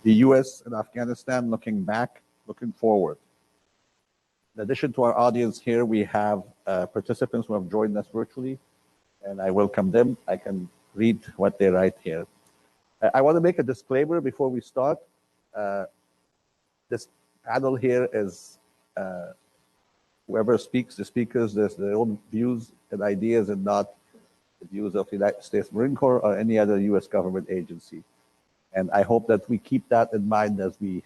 the U.S. and Afghanistan, looking back, looking forward. In addition to our audience here, we have participants who have joined us virtually, and I welcome them. I can read what they write here. I want to make a disclaimer before we start. This panel here is whoever speaks, the speakers, there's their own views and ideas and not the views of the United States Marine Corps or any other U.S. government agency. And I hope that we keep that in mind as we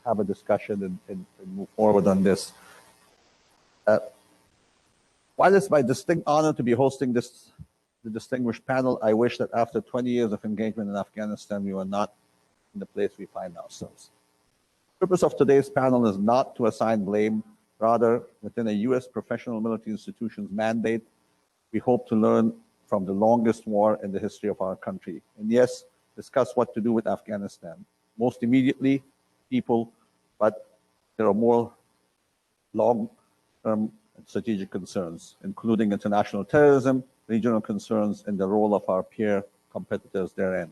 have a discussion and move forward on this. While it's my distinct honor to be hosting the distinguished panel, I wish that after 20 years of engagement in Afghanistan, we were not in the place we find ourselves. The purpose of today's panel is not to assign blame. Rather, within a U.S. professional military institution's mandate, we hope to learn from the longest war in the history of our country. And yes, discuss what to do with Afghanistan. Most immediately, people, but there are more long-term strategic concerns, including international terrorism, regional concerns, and the role of our peer competitors therein.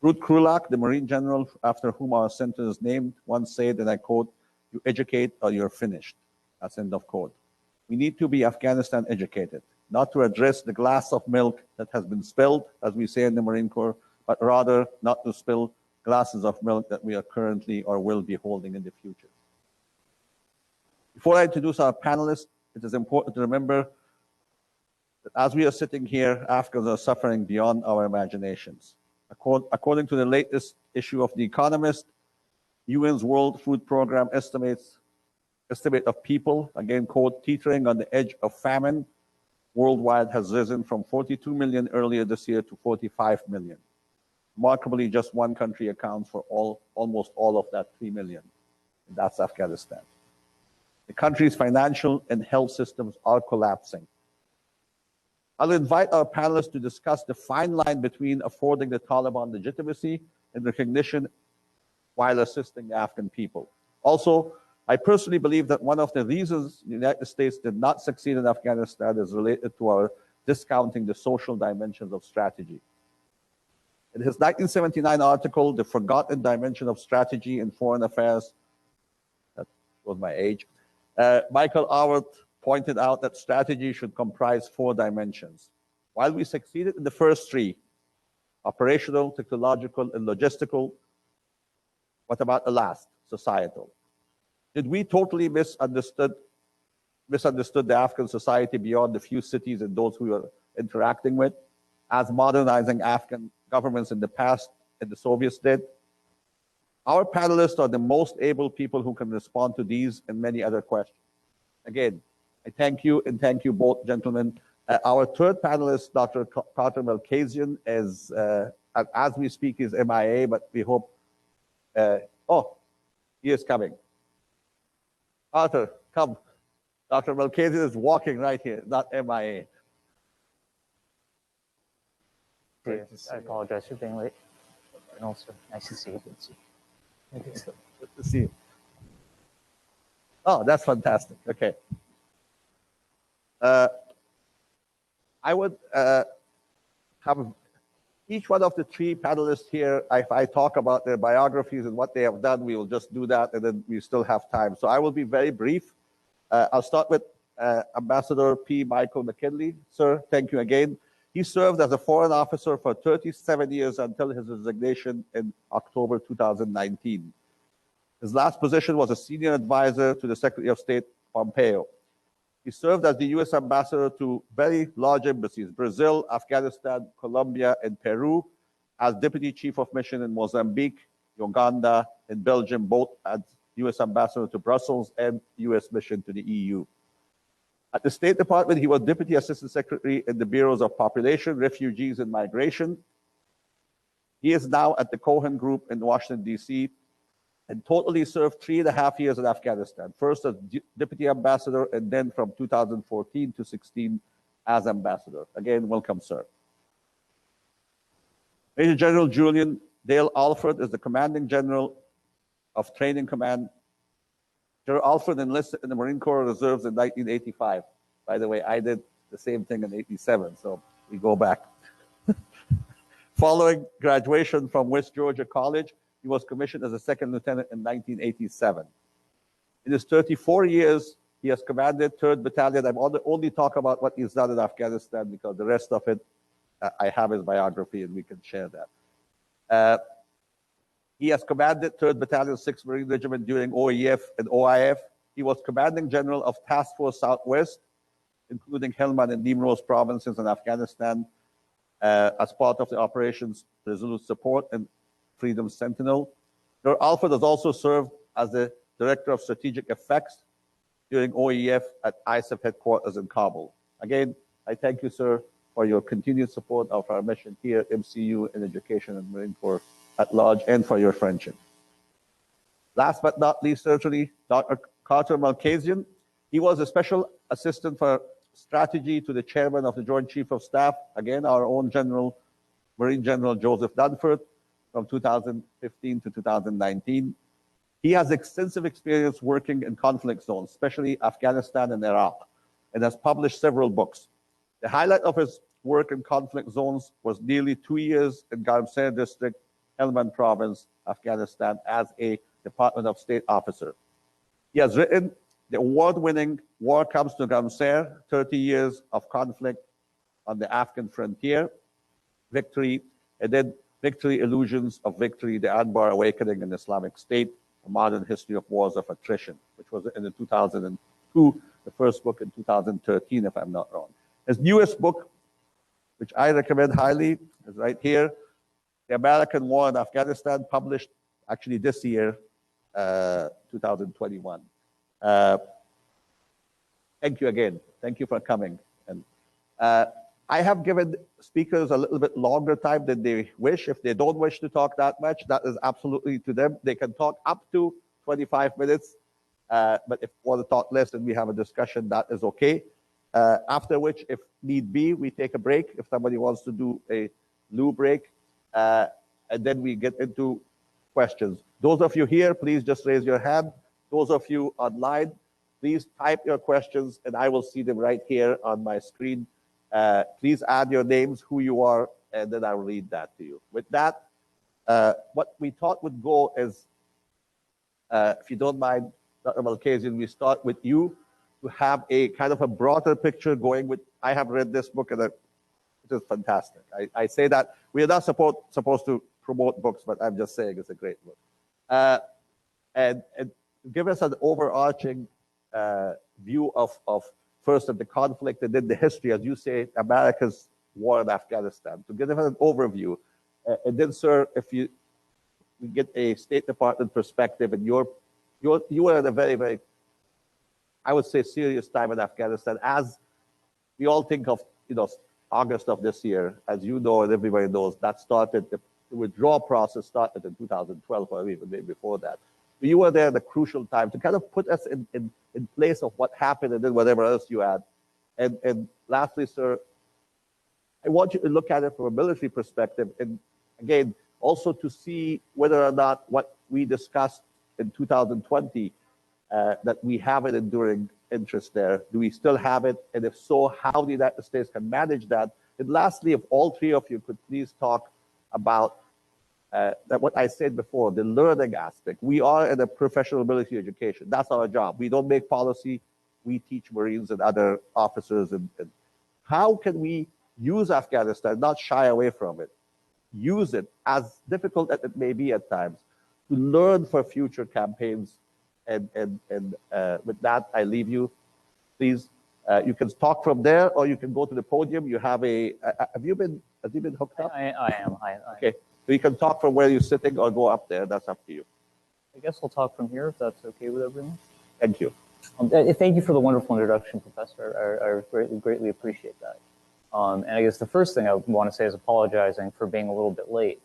Ruth Krulak, the Marine General after whom our center is named, once said, and I quote, "You educate or you're finished." That's end of quote. We need to be Afghanistan educated, not to address the glass of milk that has been spilled, as we say in the Marine Corps, but rather not to spill glasses of milk that we are currently or will be holding in the future. Before I introduce our panelists, it is important to remember that as we are sitting here, Afghans are suffering beyond our imaginations. According to the latest issue of The Economist, UN's World Food Program estimate of people, again quote, teetering on the edge of famine worldwide has risen from 42 million earlier this year to 45 million. Remarkably, just one country accounts for almost all of that 3 million, and that's Afghanistan. The country's financial and health systems are collapsing. I'll invite our panelists to discuss the fine line between affording the Taliban legitimacy and recognition while assisting the Afghan people. Also, I personally believe that one of the reasons the United States did not succeed in Afghanistan is related to our discounting the social dimensions of strategy. In his 1979 article, The Forgotten Dimension of Strategy in Foreign Affairs, that was my age, Michael Alford pointed out that strategy should comprise 4 dimensions. While we succeeded in the first 3, operational, technological, and logistical, what about the last, societal? Did we totally misunderstood the Afghan society beyond the few cities and those we were interacting with, as modernizing Afghan governments in the past and the Soviets did? Our panelists are the most able people who can respond to these and many other questions. Again, I thank you, and thank you both, gentlemen. Our third panelist, Dr. Carter Malkasian, is, as we speak, is MIA, but we hope, oh, he is coming. Carter, come. Dr. Malkasian is walking right here, not MIA. I apologize for being late. And also, nice to see you. Good to see you. Oh, that's fantastic. Okay. I would have each one of the 3 panelists here, if I talk about their biographies and what they have done, we will just do that, and then we still have time. So I will be very brief. I'll start with Ambassador P. Michael McKinley. Sir, thank you again. He served as a foreign officer for 37 years until his resignation in October 2019. His last position was a senior advisor to the Secretary of State Pompeo. He served as the U.S. ambassador to very large embassies, Brazil, Afghanistan, Colombia, and Peru, as deputy chief of mission in Mozambique, Uganda, and Belgium, both as U.S. ambassador to Brussels and U.S. mission to the EU. At the State Department, he was Deputy Assistant Secretary in the Bureaus of Population, Refugees, and Migration. He is now at the Cohen Group in Washington, D.C., and totally served 3.5 years in Afghanistan, first as Deputy Ambassador, and then from 2014 to 16 as Ambassador. Again, welcome, sir. Major General Julian Dale Alford is the Commanding General of Training Command. General Alford enlisted in the Marine Corps Reserves in 1985. By the way, I did the same thing in '87, so we go back. Following graduation from West Georgia College, He was commissioned as a second lieutenant in 1987. In his 34 years, he has commanded 3rd Battalion. I'm only talk about what he's done in Afghanistan because the rest of it, I have his biography and we can share that. He has commanded 3rd Battalion, 6th Marine Regiment during OEF and OIF. He was commanding general of Task Force Southwest, including Helmand and Nimroz provinces in Afghanistan, as part of the Operations Resolute Support and Freedom Sentinel. Lord Alford has also served as the Director of Strategic Effects during OEF at ISKP headquarters in Kabul. Again, I thank you, sir, for your continued support of our mission here, MCU, in education and Marine Corps at large, and for your friendship. Last but not least, certainly, Dr. Carter Malkasian. He was a special assistant for strategy to the chairman of the Joint Chief of Staff, again, our own General, Marine General Joseph Dunford, from 2015 to 2019. He has extensive experience working in conflict zones, especially Afghanistan and Iraq, and has published several books. The highlight of his work in conflict zones was nearly 2 years in Garmsar District, Helmand Province, Afghanistan, as a Department of State officer. He has written the award-winning War Comes to Garmsar, 30 Years of Conflict on the Afghan Frontier, Victory, and then Victory, Illusions of Victory, the Anbar Awakening in Islamic State, A Modern History of Wars of Attrition, which was in 2002, the first book in 2013, if I'm not wrong. His newest book, which I recommend highly, is right here, The American War in Afghanistan, published actually this year, 2021. Thank you again. Thank you for coming. And I have given speakers a little bit longer time than they wish. If they don't wish to talk that much, that is absolutely to them. They can talk up to 25 minutes, but if you want to talk less and we have a discussion, that is okay. After which, if need be, we take a break. If somebody wants to do a loo break, and then we get into questions. Those of you here, please just raise your hand. Those of you online, please type your questions and I will see them right here on my screen. Please add your names, who you are, and then I'll read that to you. With that, what we thought would go is, if you don't mind, Dr. Malkasian, we start with you to have a kind of a broader picture going with, I have read this book and it is fantastic. I say that we are not supposed to promote books, but I'm just saying it's a great book. And give us an overarching view of first of the conflict and then the history, as you say, America's war in Afghanistan, to give us an overview. And then, sir, if we get a State Department perspective, and you were at a very, very, I would say, serious time in Afghanistan, as we all think of, August of this year, as you know, and everybody knows, that started, the withdrawal process started in 2012, or even maybe before that. You were there at a crucial time to kind of put us in place of what happened and then whatever else you add. And lastly, sir, I want you to look at it from a military perspective, and again, also to see whether or not what we discussed in 2020, that we have an enduring interest there. Do we still have it? And if so, how the United States can manage that? And lastly, if all three of you could please talk about that what I said before, the learning aspect. We are in a professional military education. That's our job. We don't make policy. We teach Marines and other officers. And how can we use Afghanistan, not shy away from it, use it, as difficult as it may be at times, to learn for future campaigns. And with that, I leave you. Please, you can talk from there, or you can go to the podium. You have a, have you been hooked up? I am. Okay. So you can talk from where you're sitting or go up there. That's up to you. I guess I'll talk from here if that's okay with everyone. Thank you. Thank you for the wonderful introduction, Professor. I greatly appreciate that. And I guess the first thing I want to say is apologizing for being a little bit late.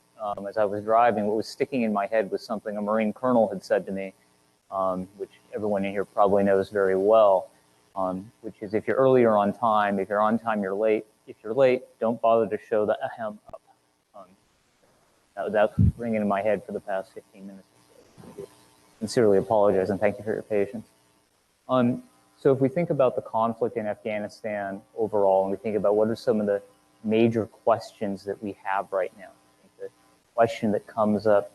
As I was driving, what was sticking in my head was something a Marine colonel had said to me, which everyone in here probably knows very well, which is if you're early, you're on time. If you're on time, you're late. If you're late, don't bother to show the ahem up. That's ringing in my head for the past 15 minutes. Sincerely apologize and thank you for your patience. So if we think about the conflict in Afghanistan overall, and we think about what are some of the major questions that we have right now, I think the question that comes up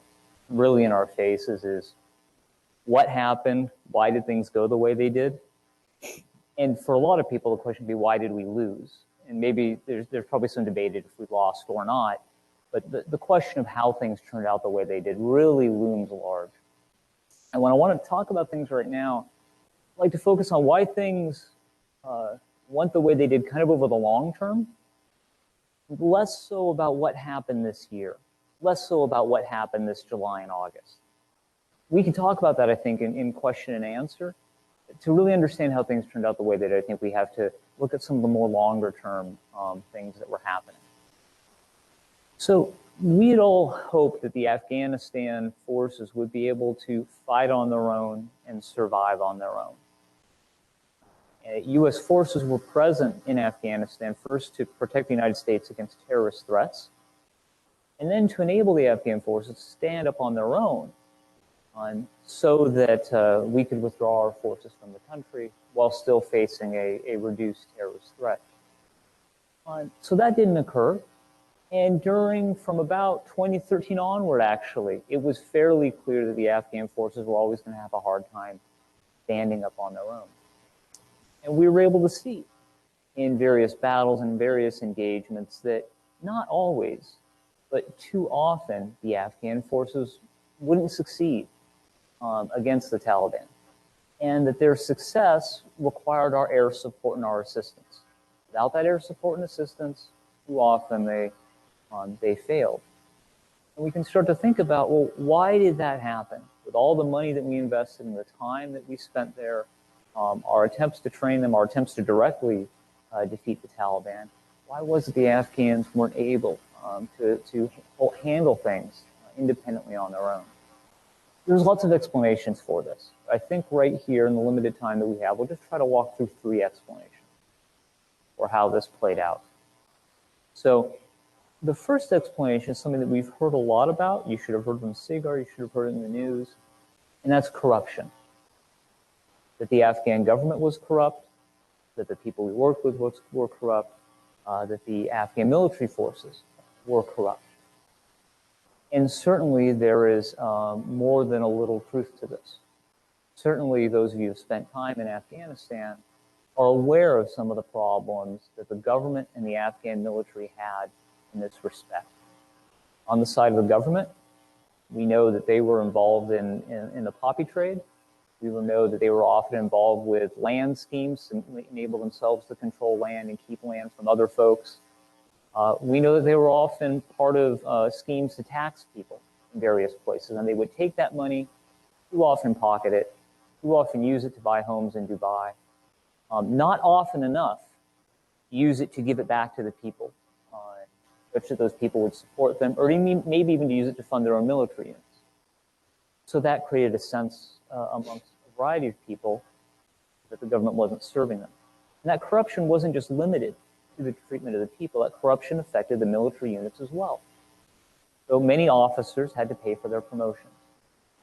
really in our faces is what happened, why did things go the way they did? And for a lot of people, the question would be, why did we lose? And maybe there's probably some debate if we lost or not, but the question of how things turned out the way they did really looms large. And when I want to talk about things right now, I'd like to focus on why things went the way they did kind of over the long term, less so about what happened this year, less so about what happened this July and August. We can talk about that, I think, in question and answer. To really understand how things turned out the way they did, I think we have to look at some of the more longer term things that were happening. So we had all hoped that the Afghanistan forces would be able to fight on their own and survive on their own. U.S. forces were present in Afghanistan first to protect the United States against terrorist threats, and then to enable the Afghan forces to stand up on their own so that we could withdraw our forces from the country while still facing a reduced terrorist threat. So that didn't occur. And from about 2013 onward, actually, it was fairly clear that the Afghan forces were always going to have a hard time standing up on their own. And we were able to see in various battles and various engagements that not always, but too often, the Afghan forces wouldn't succeed against the Taliban, and that their success required our air support and our assistance. Without that air support and assistance, too often they failed. And we can start to think about, well, why did that happen? With all the money that we invested and the time that we spent there, our attempts to train them, our attempts to directly defeat the Taliban, why was it the Afghans weren't able to handle things independently on their own? There's lots of explanations for this. I think right here in the limited time that we have, we'll just try to walk through 3 explanations for how this played out. So the first explanation is something that we've heard a lot about. You should have heard from Sigar, you should have heard it in the news, and that's corruption. That the Afghan government was corrupt, that the people we worked with were corrupt, that the Afghan military forces were corrupt. And certainly there is more than a little truth to this. Certainly those of you who have spent time in Afghanistan are aware of some of the problems that the government and the Afghan military had in this respect. On the side of the government, we know that they were involved in the poppy trade. We know that they were often involved with land schemes to enable themselves to control land and keep land from other folks. We know that they were often part of schemes to tax people in various places, and they would take that money, too often pocket it, too often use it to buy homes in Dubai, not often enough use it to give it back to the people, such that those people would support them, or maybe even to use it to fund their own military units. So that created a sense amongst a variety of people that the government wasn't serving them. And that corruption wasn't just limited to the treatment of the people. That corruption affected the military units as well. So many officers had to pay for their promotions.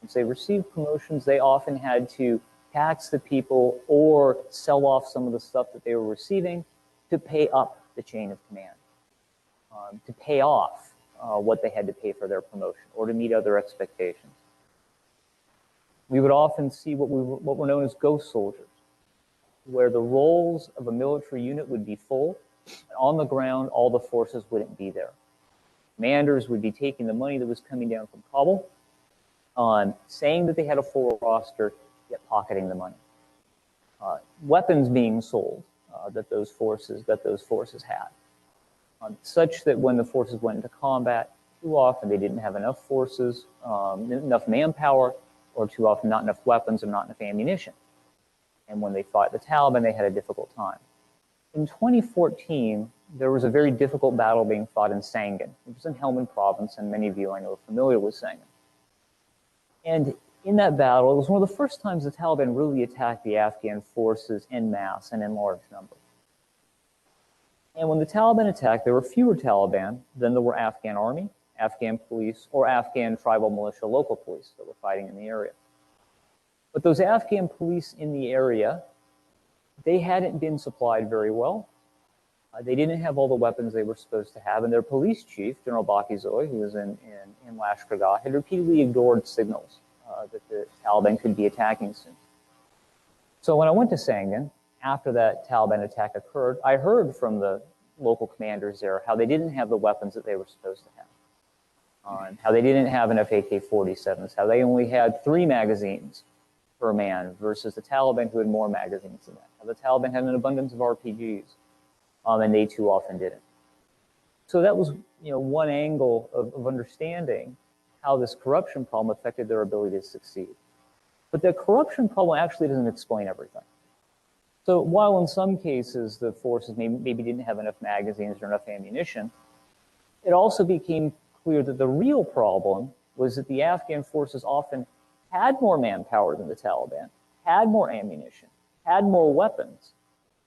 Once they received promotions, they often had to tax the people or sell off some of the stuff that they were receiving to pay up the chain of command, to pay off what they had to pay for their promotion or to meet other expectations. We would often see what were known as ghost soldiers, where the roles of a military unit would be full, and on the ground, all the forces wouldn't be there. Commanders would be taking the money that was coming down from Kabul, saying that they had a full roster, yet pocketing the money. Weapons being sold that those forces had, such that when the forces went into combat, too often they didn't have enough forces, enough manpower, or too often not enough weapons or not enough ammunition. And when they fought the Taliban, they had a difficult time. In 2014, there was a very difficult battle being fought in Sangin, which is in Helmand province, and many of you I know are familiar with Sangin. And in that battle, it was one of the first times the Taliban really attacked the Afghan forces en masse and in large numbers. And when the Taliban attacked, there were fewer Taliban than there were Afghan army, Afghan police, or Afghan tribal militia local police that were fighting in the area. But those Afghan police in the area, they hadn't been supplied very well. They didn't have all the weapons they were supposed to have, and their police chief, General Bakizoy, who was in Lashkar, had repeatedly ignored signals that the Taliban could be attacking soon. So when I went to Sangin, after that Taliban attack occurred, I heard from the local commanders there how they didn't have the weapons that they were supposed to have, how they didn't have enough AK-47s, how they only had 3 magazines per man versus the Taliban, who had more magazines than that, how the Taliban had an abundance of RPGs, and they too often didn't. So that was, one angle of understanding how this corruption problem affected their ability to succeed. But the corruption problem actually doesn't explain everything. So while in some cases the forces maybe didn't have enough magazines or enough ammunition, it also became clear that the real problem was that the Afghan forces often had more manpower than the Taliban, had more ammunition, had more weapons,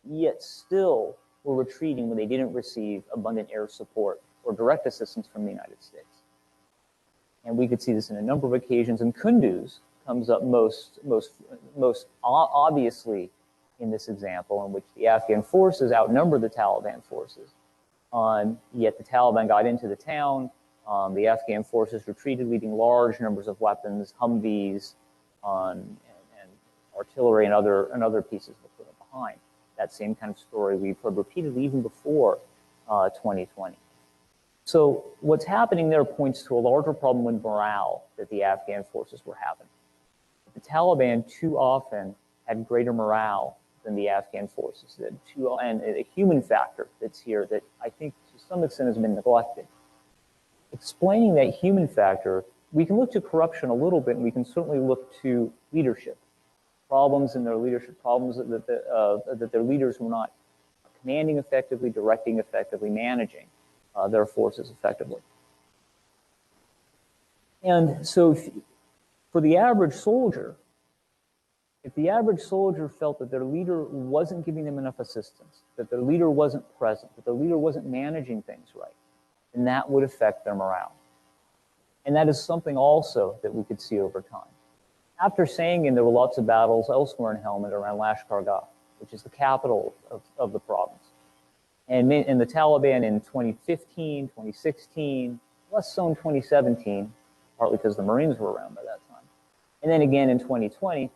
yet still were retreating when they didn't receive abundant air support or direct assistance from the United States. And we could see this in a number of occasions, and Kunduz comes up most obviously in this example, in which the Afghan forces outnumber the Taliban forces. Yet the Taliban got into the town, the Afghan forces retreated, leaving large numbers of weapons, Humvees, and artillery and other pieces of equipment behind. That same kind of story we've heard repeatedly even before 2020. So what's happening there points to a larger problem with morale that the Afghan forces were having. The Taliban too often had greater morale than the Afghan forces did, and a human factor that's here that I think to some extent has been neglected. Explaining that human factor, we can look to corruption a little bit, and we can certainly look to leadership. Problems in their leadership, problems that their leaders were not commanding effectively, directing effectively, managing their forces effectively. And so for the average soldier, if the average soldier felt that their leader wasn't giving them enough assistance, that their leader wasn't present, that their leader wasn't managing things right, then that would affect their morale. And that is something also that we could see over time. After Sangin, there were lots of battles elsewhere in Helmand around Lashkar, which is the capital of the province. And the Taliban in 2015, 2016, less so in 2017, partly because the Marines were around by that time. And then again in 2020,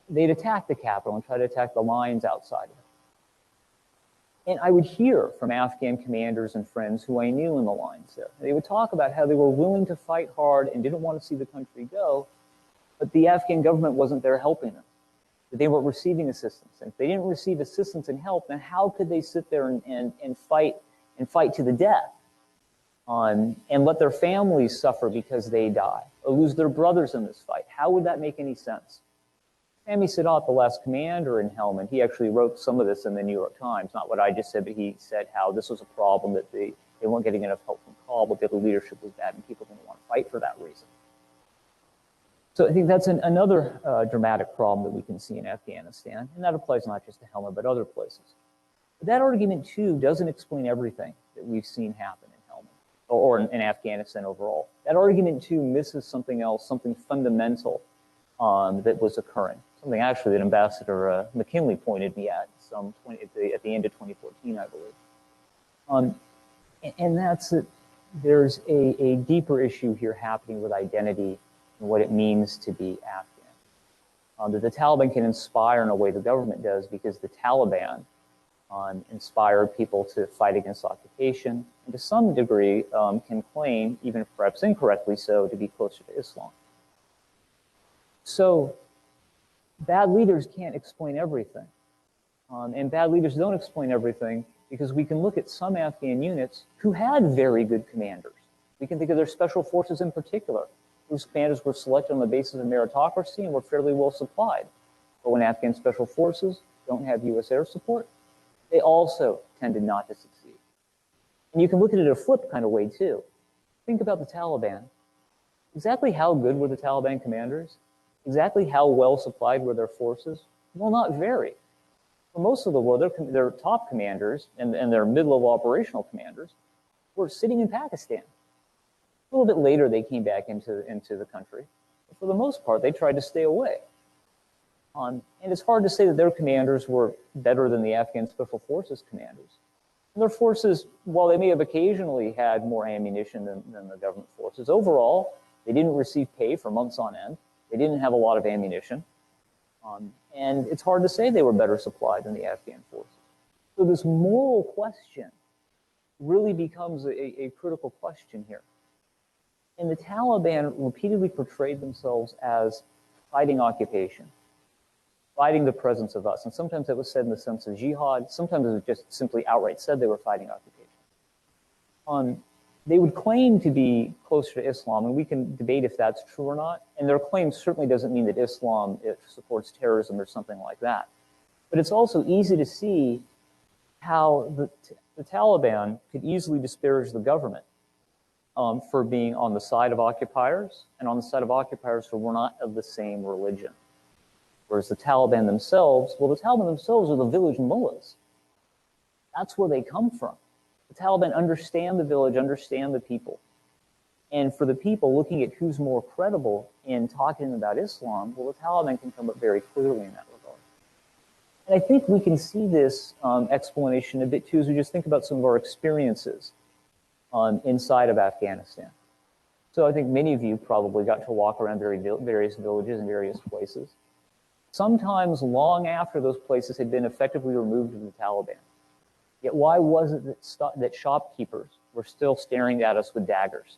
they'd attack the capital and try to attack the lines outside of it. And I would hear from Afghan commanders and friends who I knew in the lines there. They would talk about how they were willing to fight hard and didn't want to see the country go, but the Afghan government wasn't there helping them. They weren't receiving assistance. And if they didn't receive assistance and help, then how could they sit there and fight to the death and let their families suffer because they die or lose their brothers in this fight? How would that make any sense? Sami Sadat, the last commander in Helmand, he actually wrote some of this in the New York Times, not what I just said, but he said how this was a problem, that they weren't getting enough help from Kabul, that the leadership was bad and people didn't want to fight for that reason. So I think that's another dramatic problem that we can see in Afghanistan, and that applies not just to Helmand, but other places. But that argument, too, doesn't explain everything that we've seen happen in Helmand, or in Afghanistan overall. That argument, too, misses something else, something fundamental that was occurring, something actually that Ambassador McKinley pointed me at at the end of 2014, I believe. And that's that there's a deeper issue here happening with identity and what it means to be Afghan. That the Taliban can inspire in a way the government does, because the Taliban inspired people to fight against occupation, and to some degree can claim, even perhaps incorrectly so, to be closer to Islam. So bad leaders can't explain everything. And bad leaders don't explain everything, because we can look at some Afghan units who had very good commanders. We can think of their special forces in particular, whose commanders were selected on the basis of meritocracy and were fairly well supplied. But when Afghan special forces don't have U.S. air support, they also tended not to succeed. And you can look at it a flip kind of way too. Think about the Taliban. Exactly how good were the Taliban commanders? Exactly how well supplied were their forces? Well, not very. For most of the world, their top commanders and their mid-level operational commanders were sitting in Pakistan. A little bit later, they came back into the country. But for the most part, they tried to stay away. And it's hard to say that their commanders were better than the Afghan Special Forces commanders. And their forces, while they may have occasionally had more ammunition than the government forces, overall, they didn't receive pay for months on end. They didn't have a lot of ammunition. And it's hard to say they were better supplied than the Afghan forces. So this moral question really becomes a critical question here. And the Taliban repeatedly portrayed themselves as fighting occupation, fighting the presence of us. And sometimes that was said in the sense of jihad. Sometimes it was just simply outright said they were fighting occupation. They would claim to be closer to Islam, and we can debate if that's true or not. And their claim certainly doesn't mean that Islam supports terrorism or something like that. But it's also easy to see how the Taliban could easily disparage the government for being on the side of occupiers, and on the side of occupiers who were not of the same religion. Whereas the Taliban themselves, well, the Taliban themselves are the village mullahs. That's where they come from. The Taliban understand the village, understand the people. And for the people looking at who's more credible in talking about Islam, well, the Taliban can come up very clearly in that regard. And I think we can see this explanation a bit too as we just think about some of our experiences inside of Afghanistan. So I think many of you probably got to walk around various villages and various places. Sometimes long after those places had been effectively removed from the Taliban. Yet why was it that shopkeepers were still staring at us with daggers?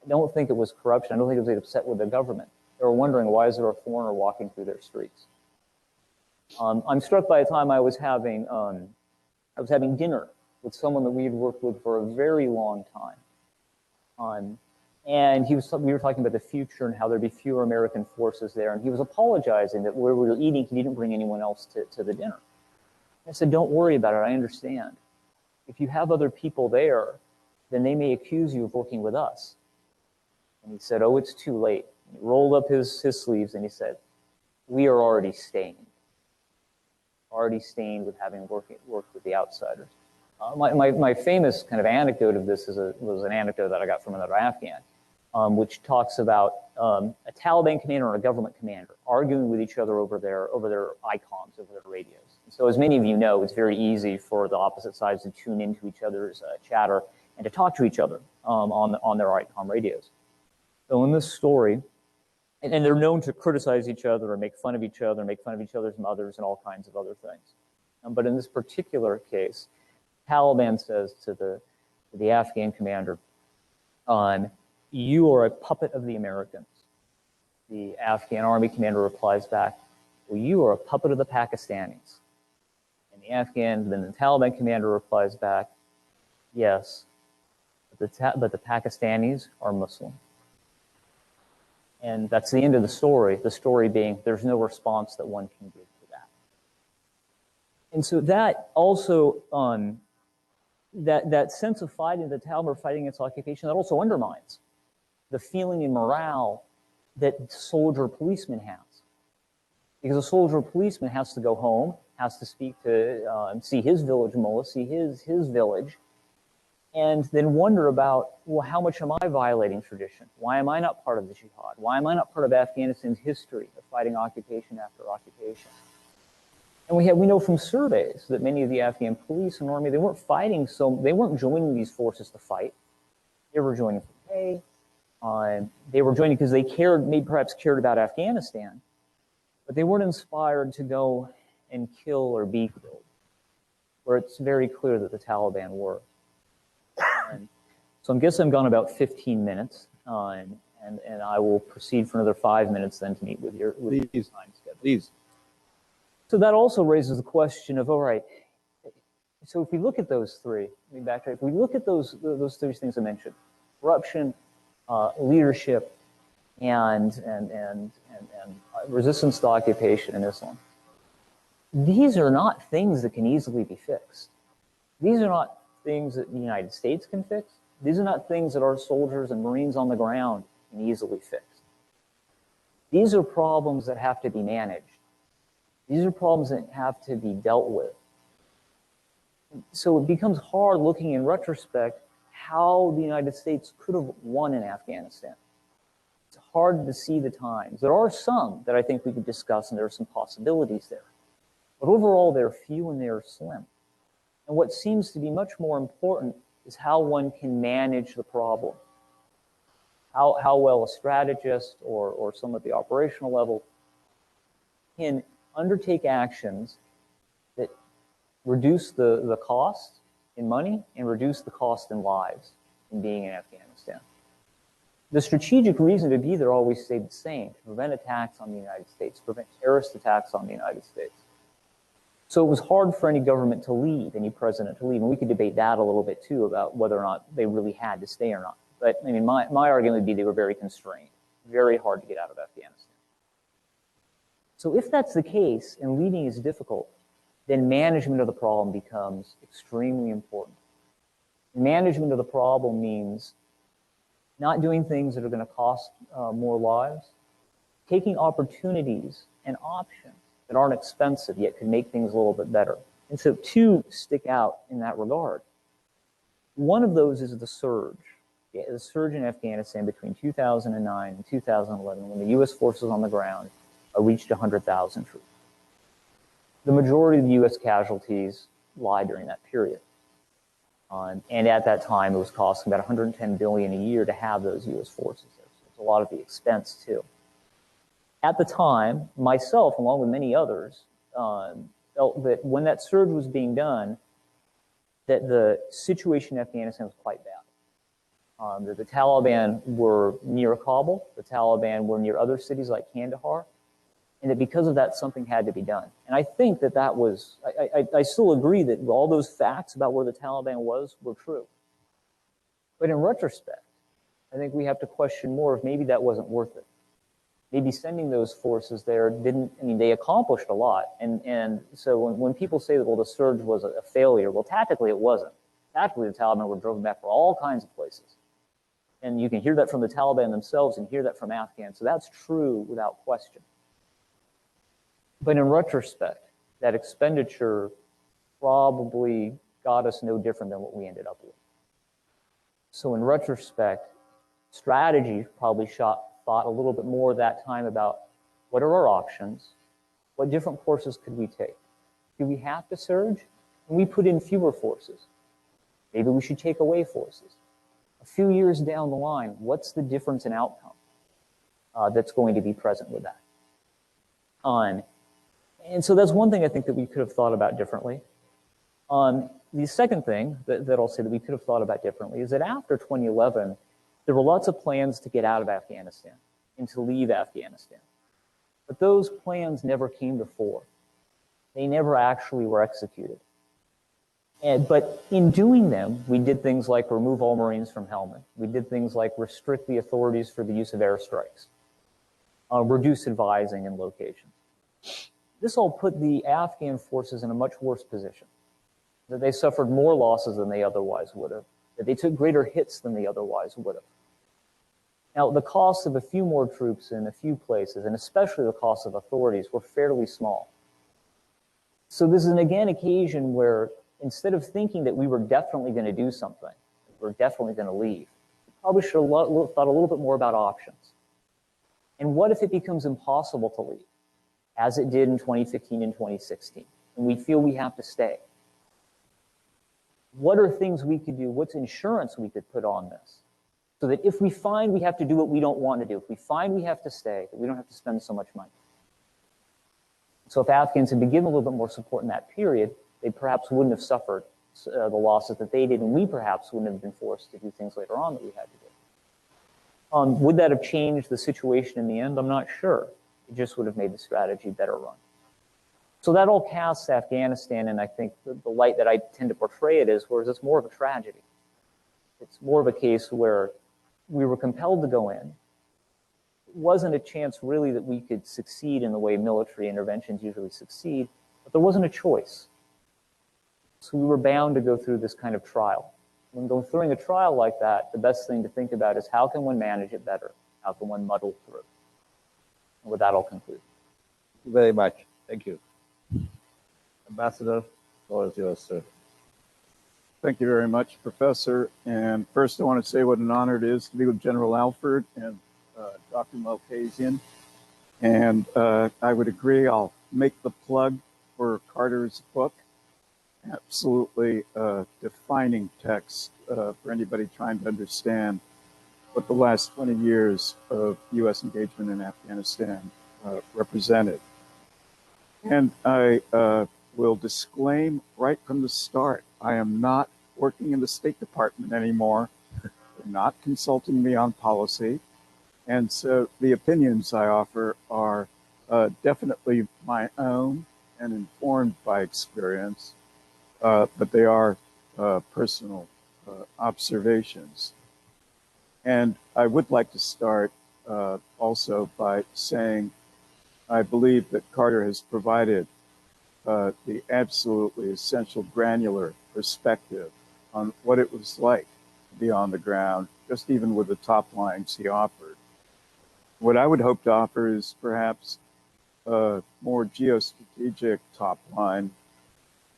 I don't think it was corruption. I don't think it was upset with the government. They were wondering, why is there a foreigner walking through their streets? I'm struck by a time I was having dinner with someone that we had worked with for a very long time. And we were talking about the future and how there'd be fewer American forces there. And he was apologizing that where we were eating, he didn't bring anyone else to the dinner. I said, don't worry about it, I understand. If you have other people there, then they may accuse you of working with us. And he said, oh, it's too late. And he rolled up his sleeves and he said, we are already stained with having worked with the outsiders. My famous kind of anecdote of this was an anecdote that I got from another Afghan, which talks about a Taliban commander and a government commander arguing with each other over their icons, over their radios. And so as many of you know, it's very easy for the opposite sides to tune into each other's chatter and to talk to each other on their icon radios. So in this story, and they're known to criticize each other or make fun of each other, make fun of each other's mothers and all kinds of other things. But in this particular case, Taliban says to the Afghan commander, you are a puppet of the Americans. The Afghan army commander replies back, well, you are a puppet of the Pakistanis. And then the Taliban commander replies back, yes, but the Pakistanis are Muslim. And that's the end of the story being there's no response that one can give to that. And so that also, that sense of fighting, the Taliban are fighting against occupation, that also undermines the feeling and morale that soldier policeman has. Because a soldier policeman has to go home, has to speak to, see his village mullah, see his village, and then wonder about, well, how much am I violating tradition? Why am I not part of the jihad? Why am I not part of Afghanistan's history of fighting occupation after occupation? And we know from surveys that many of the Afghan police and army, they weren't joining these forces to fight. They were joining for pay. They were joining because they perhaps cared about Afghanistan, but they weren't inspired to go and kill or be killed, where it's very clear that the Taliban were. So I guess I'm gone about 15 minutes, and I will proceed for another 5 minutes then to meet with your time schedule. Please. So that also raises the question of, all right, so if we look at those three, let me backtrack. If we look at those three things I mentioned, corruption, leadership, and resistance to occupation in Islam, these are not things that can easily be fixed. These are not things that the United States can fix. These are not things that our soldiers and Marines on the ground can easily fix. These are problems that have to be managed. These are problems that have to be dealt with. So it becomes hard looking in retrospect how the United States could have won in Afghanistan. It's hard to see the times. There are some that I think we could discuss, and there are some possibilities there. But overall, they're few and they're slim. And what seems to be much more important is how one can manage the problem. How well a strategist or someone at the operational level can undertake actions that reduce the cost in money and reduce the cost in lives in being in Afghanistan. The strategic reason to be there always stayed the same: to prevent attacks on the United States, prevent terrorist attacks on the United States. So it was hard for any government to leave, any president to leave, and we could debate that a little bit too about whether or not they really had to stay or not. But I mean, my argument would be they were very constrained, very hard to get out of Afghanistan. So if that's the case and leaving is difficult, then management of the problem becomes extremely important. Management of the problem means not doing things that are going to cost more lives, taking opportunities and options that aren't expensive yet could make things a little bit better. And so two stick out in that regard. One of those is the surge. The surge in Afghanistan between 2009 and 2011, when the U.S. forces on the ground reached 100,000 troops. The majority of the U.S. casualties lie during that period. And at that time, it was costing about $110 billion a year to have those U.S. forces there. So it's a lot of the expense, too. At the time, myself, along with many others, felt that when that surge was being done, that the situation in Afghanistan was quite bad. That the Taliban were near Kabul, the Taliban were near other cities like Kandahar, and that because of that, something had to be done. And I think that that was, I still agree that all those facts about where the Taliban was were true. But in retrospect, I think we have to question more if maybe that wasn't worth it. Maybe sending those forces there didn't, I mean, they accomplished a lot. And so when people say that, well, the surge was a failure, well, tactically it wasn't. Tactically, the Taliban were driven back from all kinds of places. And you can hear that from the Taliban themselves and hear that from Afghans. So that's true without question. But in retrospect, that expenditure probably got us no different than what we ended up with. So in retrospect, strategy probably thought a little bit more that time about what are our options, what different courses could we take? Do we have to surge? Can we put in fewer forces? Maybe we should take away forces. A few years down the line, what's the difference in outcome that's going to be present with that? And so that's one thing I think that we could have thought about differently. The second thing that I'll say that we could have thought about differently is that after 2011, there were lots of plans to get out of Afghanistan and to leave Afghanistan. But those plans never came to fore. They never actually were executed. But in doing them, we did things like remove all Marines from Helmand. We did things like restrict the authorities for the use of airstrikes, reduce advising in locations. This all put the Afghan forces in a much worse position, that they suffered more losses than they otherwise would have, that they took greater hits than they otherwise would have. Now, the cost of a few more troops in a few places, and especially the cost of authorities, were fairly small. So this is, again, occasion where instead of thinking that we were definitely going to do something, we're definitely going to leave, we probably should have thought a little bit more about options. And what if it becomes impossible to leave, as it did in 2015 and 2016, and we feel we have to stay? What are things we could do? What's insurance we could put on this? So that if we find we have to do what we don't want to do, if we find we have to stay, that we don't have to spend so much money. So if Afghans had been given a little bit more support in that period, they perhaps wouldn't have suffered the losses that they did, and we perhaps wouldn't have been forced to do things later on that we had to do. Would that have changed the situation in the end? I'm not sure. It just would have made the strategy better run. So that all casts Afghanistan, and I think the light that I tend to portray it is, whereas it's more of a tragedy. It's more of a case where we were compelled to go in. It wasn't a chance really that we could succeed in the way military interventions usually succeed, but there wasn't a choice. So we were bound to go through this kind of trial. When going through a trial like that, the best thing to think about is how can one manage it better? How can one muddle through? And with that, I'll conclude. Thank you very much. Thank you. Ambassador, the floor is yours, sir. Thank you very much, Professor. And first, I want to say what an honor it is to be with General Alford and Dr. Malkasian. And I would agree, I'll make the plug for Carter's book. absolutely defining text for anybody trying to understand what the last 20 years of U.S. engagement in Afghanistan represented. And I will disclaim right from the start, I am not working in the State Department anymore. They're not consulting me on policy. And so the opinions I offer are definitely my own and informed by experience, but they are personal observations. And I would like to start also by saying I believe that Carter has provided the absolutely essential granular perspective on what it was like to be on the ground, just even with the top lines he offered. What I would hope to offer is perhaps a more geostrategic top line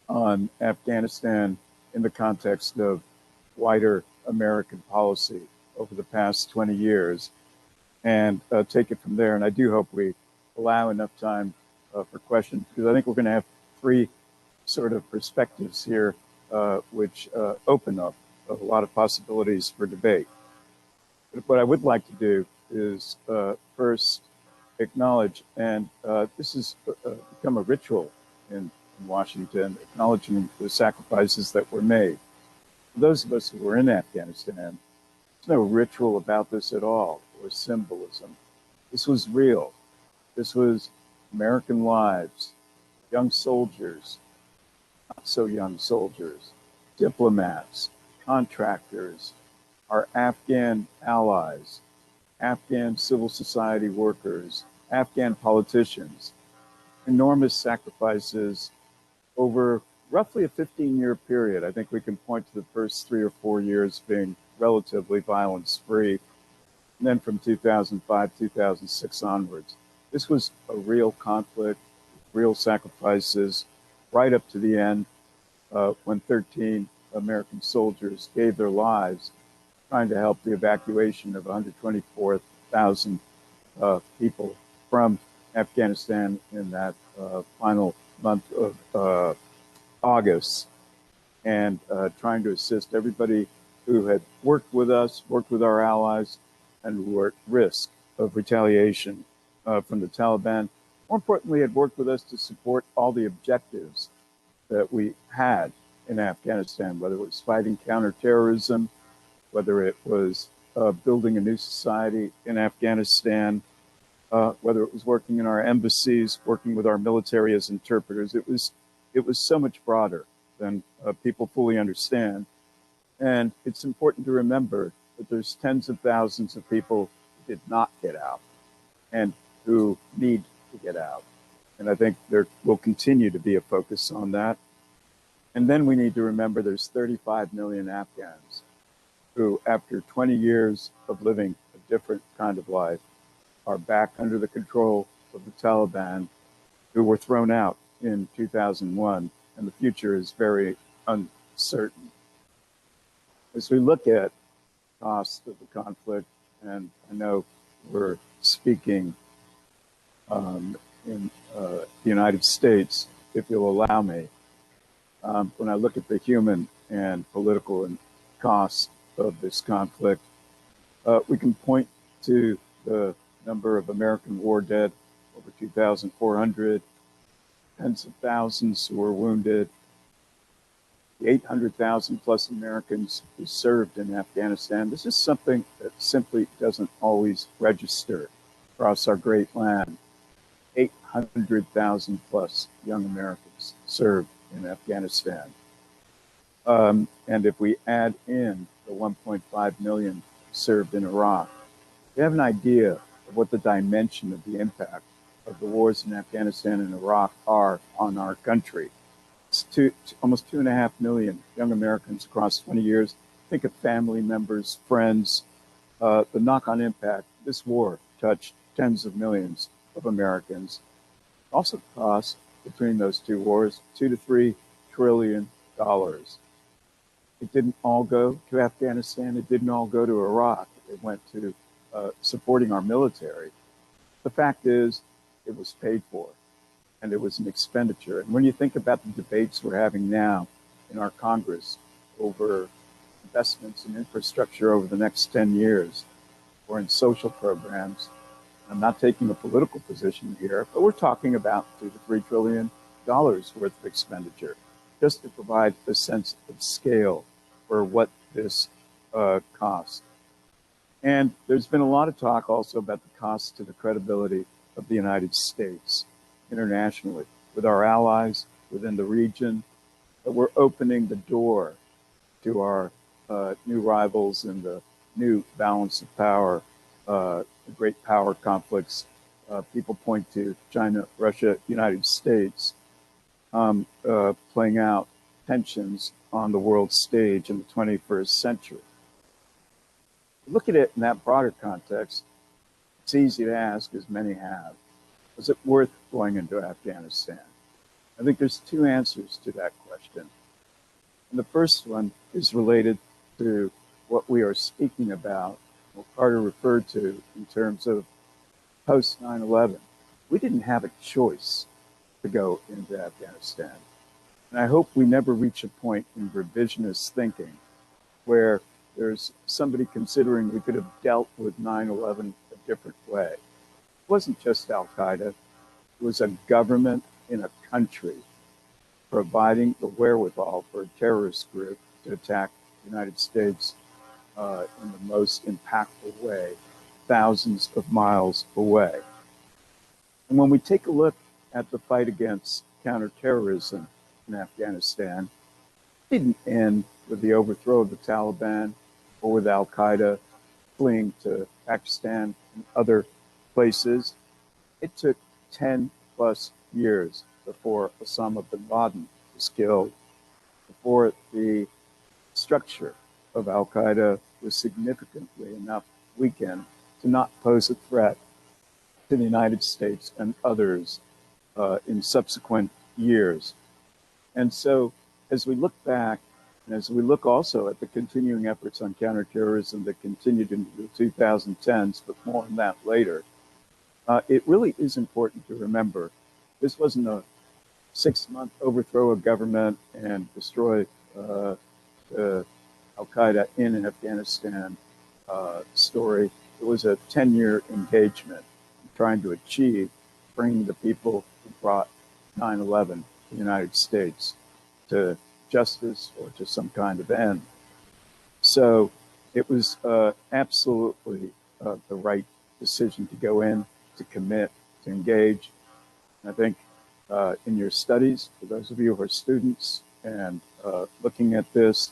on Afghanistan in the context of wider American policy over the past 20 years, and take it from there. And I do hope we allow enough time for questions, because I think we're going to have three sort of perspectives here, which open up a lot of possibilities for debate. But what I would like to do is first acknowledge, and this has become a ritual in Washington, acknowledging the sacrifices that were made. For those of us who were in Afghanistan, there's no ritual about this at all, or symbolism. This was real. This was American lives, young soldiers, not so young soldiers, diplomats, contractors, our Afghan allies, Afghan civil society workers, Afghan politicians, enormous sacrifices over roughly a 15-year period. I think we can point to the first 3 or 4 years being relatively violence-free, and then from 2005, 2006 onwards. This was a real conflict, real sacrifices, right up to the end, when 13 American soldiers gave their lives trying to help the evacuation of 124,000 people from Afghanistan in that final month of August, and trying to assist everybody who had worked with us, worked with our allies, and who were at risk of retaliation from the Taliban. More importantly, had worked with us to support all the objectives that we had in Afghanistan, whether it was fighting counterterrorism, whether it was building a new society in Afghanistan, whether it was working in our embassies, working with our military as interpreters. It was so much broader than people fully understand. And it's important to remember that there's tens of thousands of people who did not get out and who need to get out. And I think there will continue to be a focus on that. And then we need to remember there's 35 million Afghans who, after 20 years of living a different kind of life, are back under the control of the Taliban, who were thrown out in 2001, and the future is very uncertain. As we look at cost of the conflict, and I know we're speaking in the United States, if you'll allow me, when I look at the human and political and cost of this conflict, we can point to the number of American war dead, over 2,400, tens of thousands who were wounded, the 800,000 plus Americans who served in Afghanistan. This is something that simply doesn't always register across our great land. 800,000 plus young Americans served in Afghanistan. And if we add in the 1.5 million served in Iraq, we have an idea of what the dimension of the impact of the wars in Afghanistan and Iraq are on our country. It's almost 2.5 million young Americans across 20 years. Think of family members, friends. The knock-on impact, this war touched tens of millions of Americans. Also cost, between those two wars, $2 to $3 trillion. It didn't all go to Afghanistan. It didn't all go to Iraq. It went to supporting our military. The fact is, it was paid for, and it was an expenditure. And when you think about the debates we're having now in our Congress over investments in infrastructure over the next 10 years or in social programs. I'm not taking a political position here, but we're talking about $2 to $3 trillion worth of expenditure, just to provide a sense of scale for what this costs. And there's been a lot of talk also about the cost to the credibility of the United States internationally, with our allies within the region, that we're opening the door to our new rivals in the new balance of power, the great power conflicts. People point to China, Russia, United States, playing out tensions on the world stage in the 21st century. Look at it in that broader context. It's easy to ask, as many have, is it worth going into Afghanistan? I think there's two answers to that question. And the first one is related to what we are speaking about, what Carter referred to in terms of post 9/11. We didn't have a choice to go into Afghanistan. And I hope we never reach a point in revisionist thinking where there's somebody considering we could have dealt with 9/11 a different way. It wasn't just Al-Qaeda. It was a government in a country providing the wherewithal for a terrorist group to attack the United States in the most impactful way, thousands of miles away. And when we take a look at the fight against counterterrorism in Afghanistan, it didn't end with the overthrow of the Taliban or with Al-Qaeda fleeing to Pakistan and other places. It took 10 plus years before Osama bin Laden was killed, before the structure of Al-Qaeda was significantly enough weakened to not pose a threat to the United States and others in subsequent years. And so as we look back, and as we look also at the continuing efforts on counterterrorism that continued into the 2010s, but more on that later, it really is important to remember this wasn't a 6-month overthrow of government and destroy Al-Qaeda in Afghanistan story. It was a 10-year engagement trying to achieve bringing the people who brought 9/11 to the United States to justice or to some kind of end. So it was absolutely the right decision to go in, to commit, to engage. And I think in your studies, for those of you who are students and looking at this,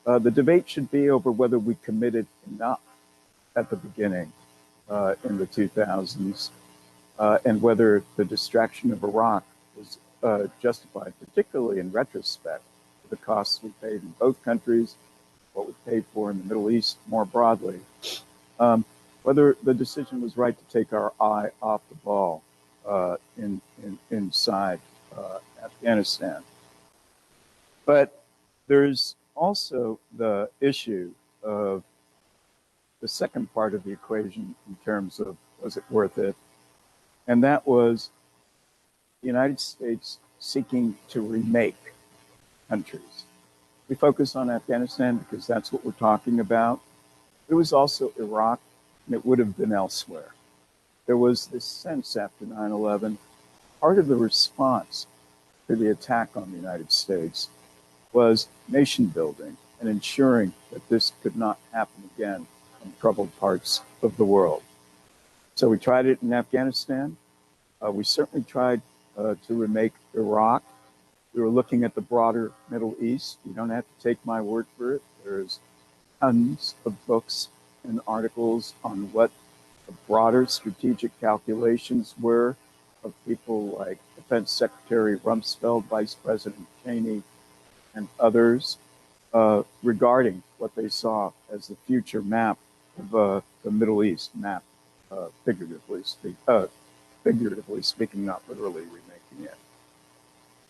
the debate should be over whether we committed enough at the beginning in the 2000s and whether the distraction of Iraq was justified, particularly in retrospect, for the costs we paid in both countries, what we paid for in the Middle East more broadly, whether the decision was right to take our eye off the ball inside Afghanistan. But there's also the issue of the second part of the equation in terms of was it worth it? And that was the United States seeking to remake countries. We focus on Afghanistan because that's what we're talking about. It was also Iraq, and it would have been elsewhere. There was this sense after 9/11, part of the response to the attack on the United States was nation building and ensuring that this could not happen again in troubled parts of the world. So we tried it in Afghanistan. We certainly tried to remake Iraq. We were looking at the broader Middle East. You don't have to take my word for it. There's tons of books and articles on what the broader strategic calculations were of people like Defense Secretary Rumsfeld, Vice President Cheney, and others regarding what they saw as the future map of the Middle East, map figuratively speaking, not literally remaking it.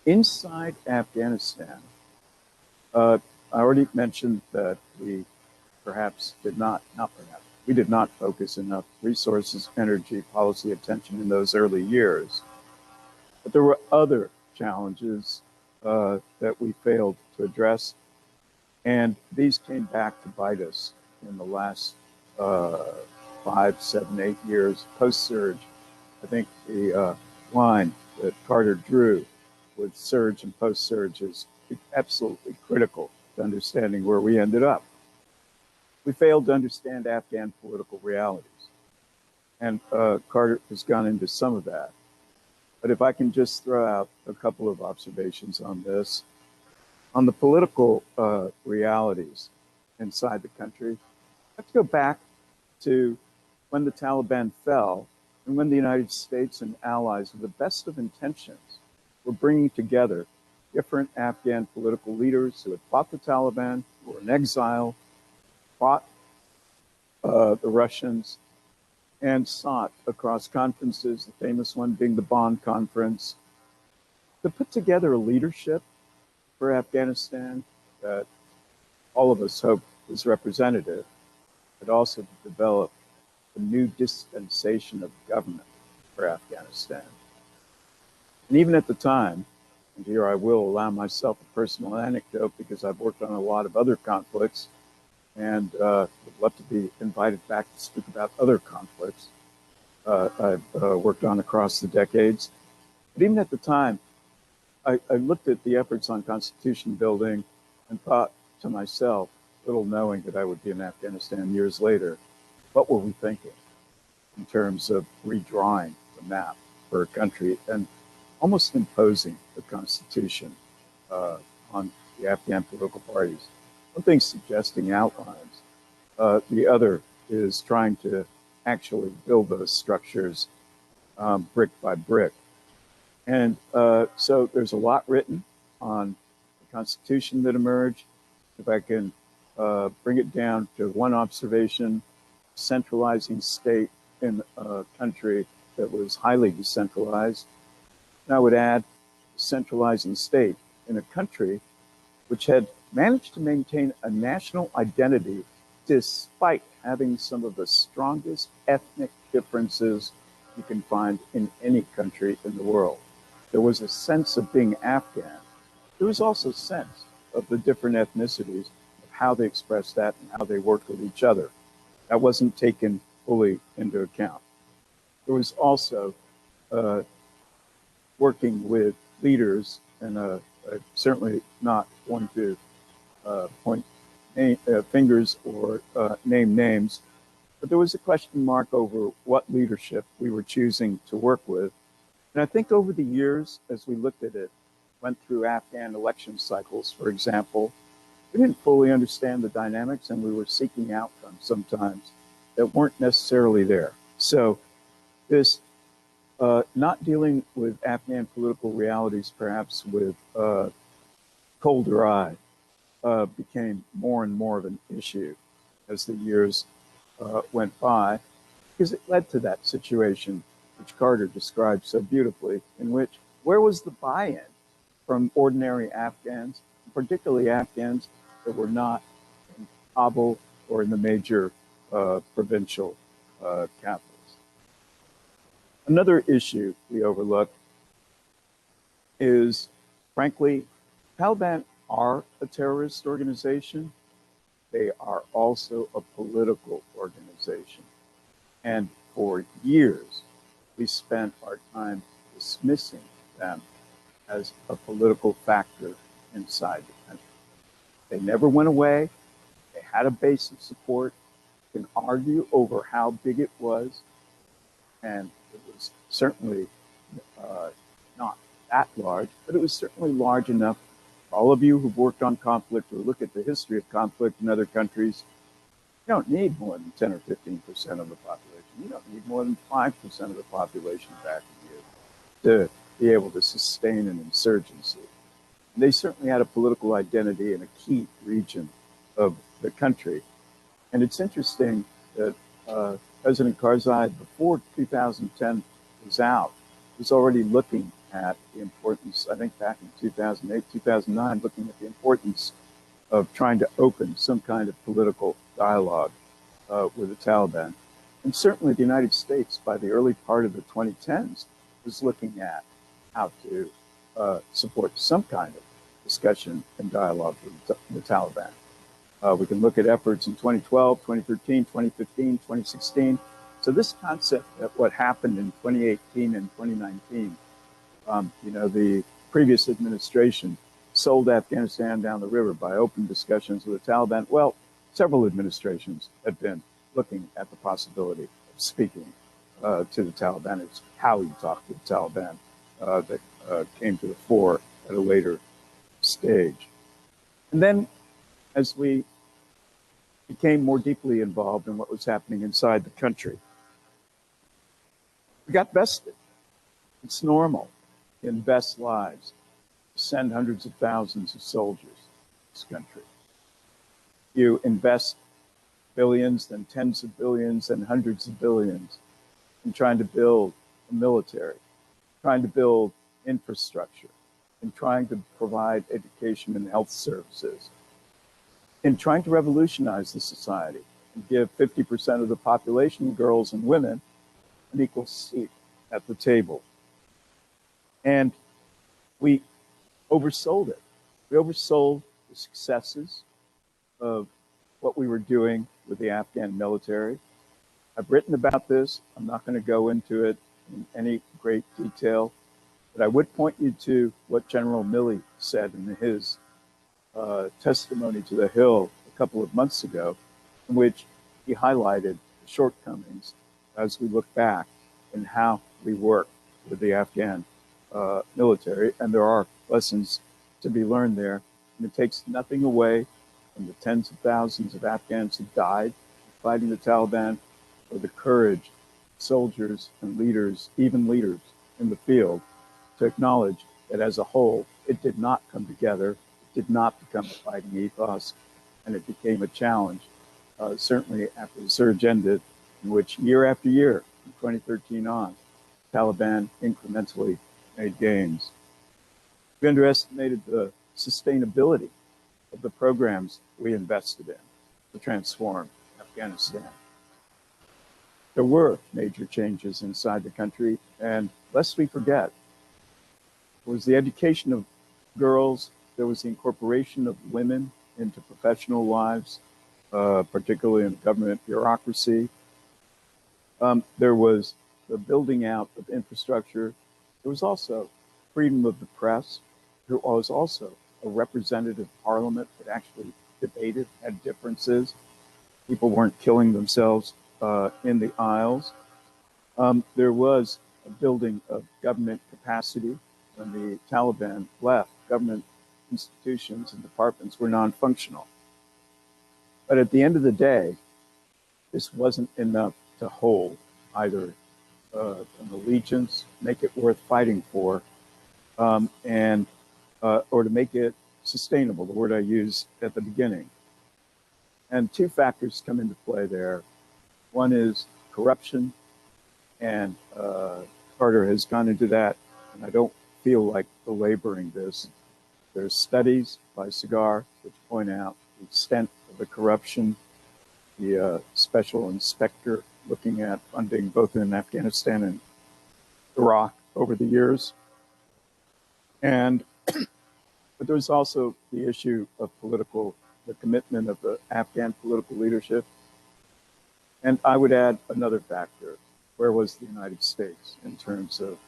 Inside Afghanistan, I already mentioned that we we did not focus enough resources, energy, policy attention in those early years. But there were other challenges that we failed to address. And these came back to bite us in the last 5, 7, 8 years post-surge. I think the line that Carter drew with surge and post-surge is absolutely critical to understanding where we ended up. We failed to understand Afghan political realities. And Carter has gone into some of that. But if I can just throw out a couple of observations on this. On the political realities inside the country, let's go back to when the Taliban fell and when the United States and allies, with the best of intentions, were bringing together different Afghan political leaders who had fought the Taliban, who were in exile, fought the Russians, and sought across conferences, the famous one being the Bonn Conference, to put together a leadership for Afghanistan that all of us hope is representative, but also to develop a new dispensation of government for Afghanistan. And even at the time, and here I will allow myself a personal anecdote because I've worked on a lot of other conflicts and would love to be invited back to speak about other conflicts I've worked on across the decades. But even at the time, I looked at the efforts on constitution building and thought to myself, little knowing that I would be in Afghanistan years later, what were we thinking in terms of redrawing the map for a country and almost imposing the constitution on the Afghan political parties? One thing's suggesting outlines. The other is trying to actually build those structures brick by brick. And so there's a lot written on the Constitution that emerged. If I can bring it down to one observation, centralizing state in a country that was highly decentralized. And I would add centralizing state in a country which had managed to maintain a national identity despite having some of the strongest ethnic differences you can find in any country in the world. There was a sense of being Afghan. There was also a sense of the different ethnicities, of how they expressed that and how they worked with each other. That wasn't taken fully into account. There was also working with leaders, and I'm certainly not one to point fingers or name names, but there was a question mark over what leadership we were choosing to work with. And I think over the years, as we looked at it, went through Afghan election cycles, for example, we didn't fully understand the dynamics, and we were seeking outcomes sometimes that weren't necessarily there. So this not dealing with Afghan political realities, perhaps with colder eye, became more and more of an issue as the years went by, because it led to that situation which Carter described so beautifully, in which where was the buy-in from ordinary Afghans, particularly Afghans that were not in Kabul or in the major provincial capitals. Another issue we overlook is, frankly, Taliban are a terrorist organization. They are also a political organization. And for years, we spent our time dismissing them as a political factor inside the country. They never went away. They had a base of support. You can argue over how big it was, and it was certainly not that large, but it was certainly large enough. All of you who've worked on conflict or look at the history of conflict in other countries, you don't need more than 10 or 15% of the population. You don't need more than 5% of the population backing you to be able to sustain an insurgency. And they certainly had a political identity in a key region of the country. And it's interesting that President Karzai, before 2010 was out, was already looking at the importance, I think back in 2008, 2009, looking at the importance of trying to open some kind of political dialogue with the Taliban. And certainly the United States, by the early part of the 2010s, was looking at how to support some kind of discussion and dialogue with the Taliban. We can look at efforts in 2012, 2013, 2015, 2016. So this concept of what happened in 2018 and 2019, the previous administration sold Afghanistan down the river by open discussions with the Taliban. Well, several administrations have been looking at the possibility of speaking to the Taliban. It's how you talk to the Taliban that came to the fore at a later stage. And then as we became more deeply involved in what was happening inside the country, we got vested. It's normal to invest lives, to send hundreds of thousands of soldiers to this country. You invest billions, then tens of billions, and hundreds of billions in trying to build a military, trying to build infrastructure, in trying to provide education and health services, in trying to revolutionize the society and give 50% of the population, girls and women, an equal seat at the table. And we oversold it. We oversold the successes of what we were doing with the Afghan military. I've written about this. I'm not going to go into it in any great detail, but I would point you to what General Milley said in his testimony to the Hill a couple of months ago, in which he highlighted the shortcomings as we look back in how we work with the Afghan military. And there are lessons to be learned there. And it takes nothing away from the tens of thousands of Afghans who died fighting the Taliban, or the courage of soldiers and leaders, even leaders in the field, to acknowledge that as a whole, it did not come together, it did not become a fighting ethos, and it became a challenge, certainly after the surge ended, in which year after year, from 2013 on, Taliban incrementally made gains. We underestimated the sustainability of the programs we invested in to transform Afghanistan. There were major changes inside the country, and lest we forget, it was the education of girls, there was the incorporation of women into professional lives, particularly in government bureaucracy. There was the building out of infrastructure. There was also freedom of the press. There was also a representative parliament that actually debated, had differences. People weren't killing themselves in the aisles. There was a building of government capacity. When the Taliban left, government institutions and departments were non-functional. But at the end of the day, this wasn't enough to hold either an allegiance, make it worth fighting for, or to make it sustainable, the word I used at the beginning. And two factors come into play there. One is corruption, and Carter has gone into that, and I don't feel like belaboring this. There's studies by Cigar which point out the extent of the corruption, the special inspector looking at funding both in Afghanistan and Iraq over the years. And but there's also the issue of the commitment of the Afghan political leadership. And I would add another factor. Where was the United States in terms of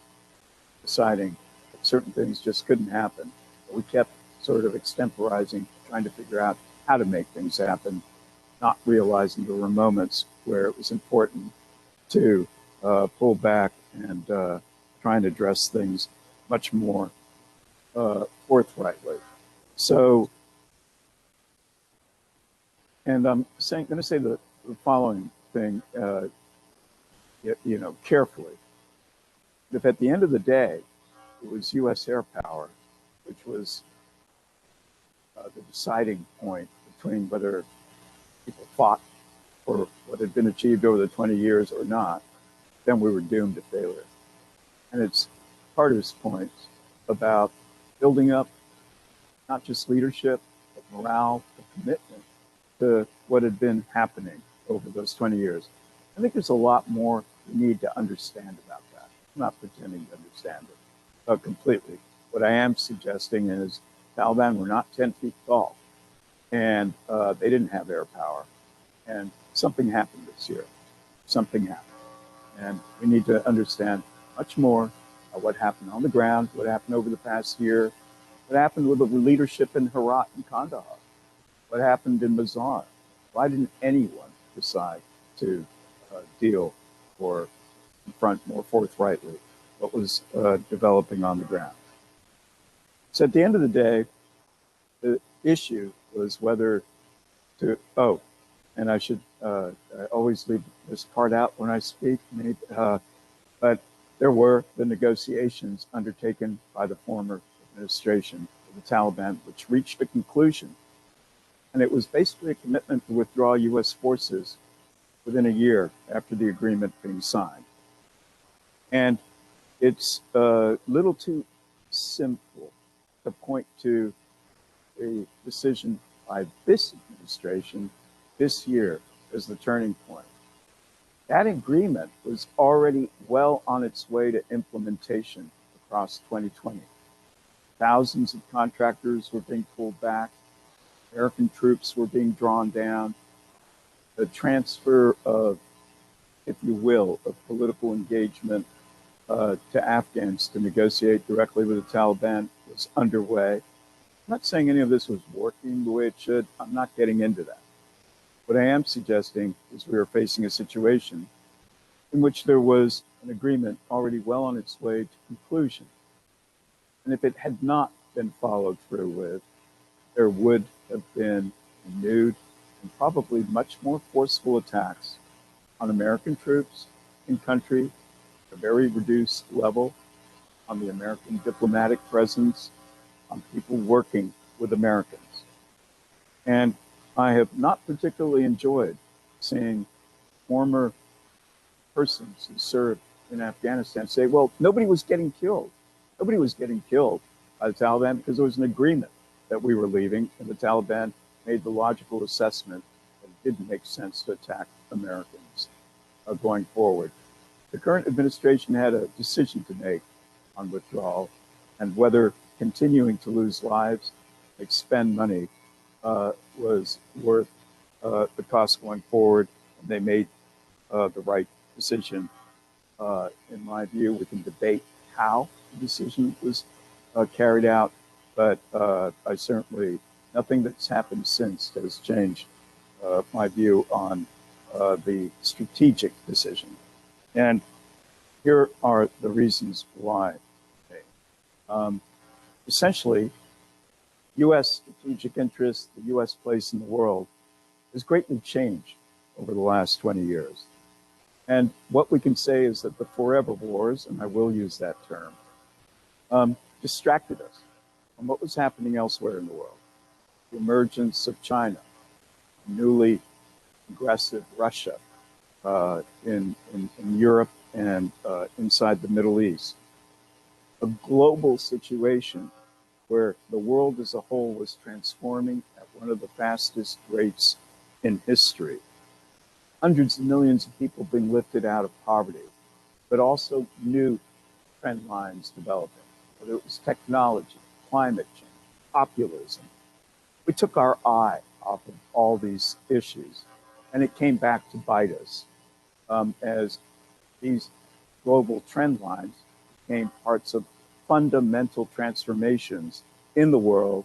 deciding that certain things just couldn't happen? We kept sort of extemporizing, trying to figure out how to make things happen, not realizing there were moments where it was important to pull back and try and address things much more forthrightly. So, and I'm going to say the following thing, carefully. If at the end of the day, it was U.S. air power, which was the deciding point between whether people fought for what had been achieved over the 20 years or not, then we were doomed to failure. And it's Carter's point about building up not just leadership, but morale, but commitment to what had been happening over those 20 years. I think there's a lot more we need to understand about that. I'm not pretending to understand it completely. What I am suggesting is Taliban were not 10 feet tall, and they didn't have air power. And something happened this year. Something happened. And we need to understand much more of what happened on the ground, what happened over the past year, what happened with the leadership in Herat and Kandahar, what happened in Mazar. Why didn't anyone decide to deal or confront more forthrightly what was developing on the ground? So at the end of the day, the issue was whether to, and I should I always leave this part out when I speak, but there were the negotiations undertaken by the former administration of the Taliban, which reached a conclusion. And it was basically a commitment to withdraw U.S. forces within a year after the agreement being signed. And it's a little too simple to point to a decision by this administration this year as the turning point. That agreement was already well on its way to implementation across 2020. Thousands of contractors were being pulled back. American troops were being drawn down. The transfer of, if you will, of political engagement to Afghans to negotiate directly with the Taliban was underway. I'm not saying any of this was working the way it should. I'm not getting into that. What I am suggesting is we are facing a situation in which there was an agreement already well on its way to conclusion. And if it had not been followed through with, there would have been renewed and probably much more forceful attacks on American troops in country at a very reduced level, on the American diplomatic presence, on people working with Americans. And I have not particularly enjoyed seeing former persons who served in Afghanistan say, well, nobody was getting killed. Nobody was getting killed by the Taliban because there was an agreement that we were leaving, and the Taliban made the logical assessment that it didn't make sense to attack Americans going forward. The current administration had a decision to make on withdrawal and whether continuing to lose lives, expend money, was worth the cost going forward. And they made the right decision. In my view, we can debate how the decision was carried out, but I certainly, nothing that's happened since has changed my view on the strategic decision. And here are the reasons why. Essentially, U.S. strategic interest, the U.S. place in the world, has greatly changed over the last 20 years. And what we can say is that the forever wars, and I will use that term, distracted us from what was happening elsewhere in the world. The emergence of China, newly aggressive Russia in Europe and inside the Middle East. A global situation where the world as a whole was transforming at one of the fastest rates in history. Hundreds of millions of people being lifted out of poverty, but also new trend lines developing, whether it was technology, climate change, populism. We took our eye off of all these issues, and it came back to bite us as these global trend lines became parts of fundamental transformations in the world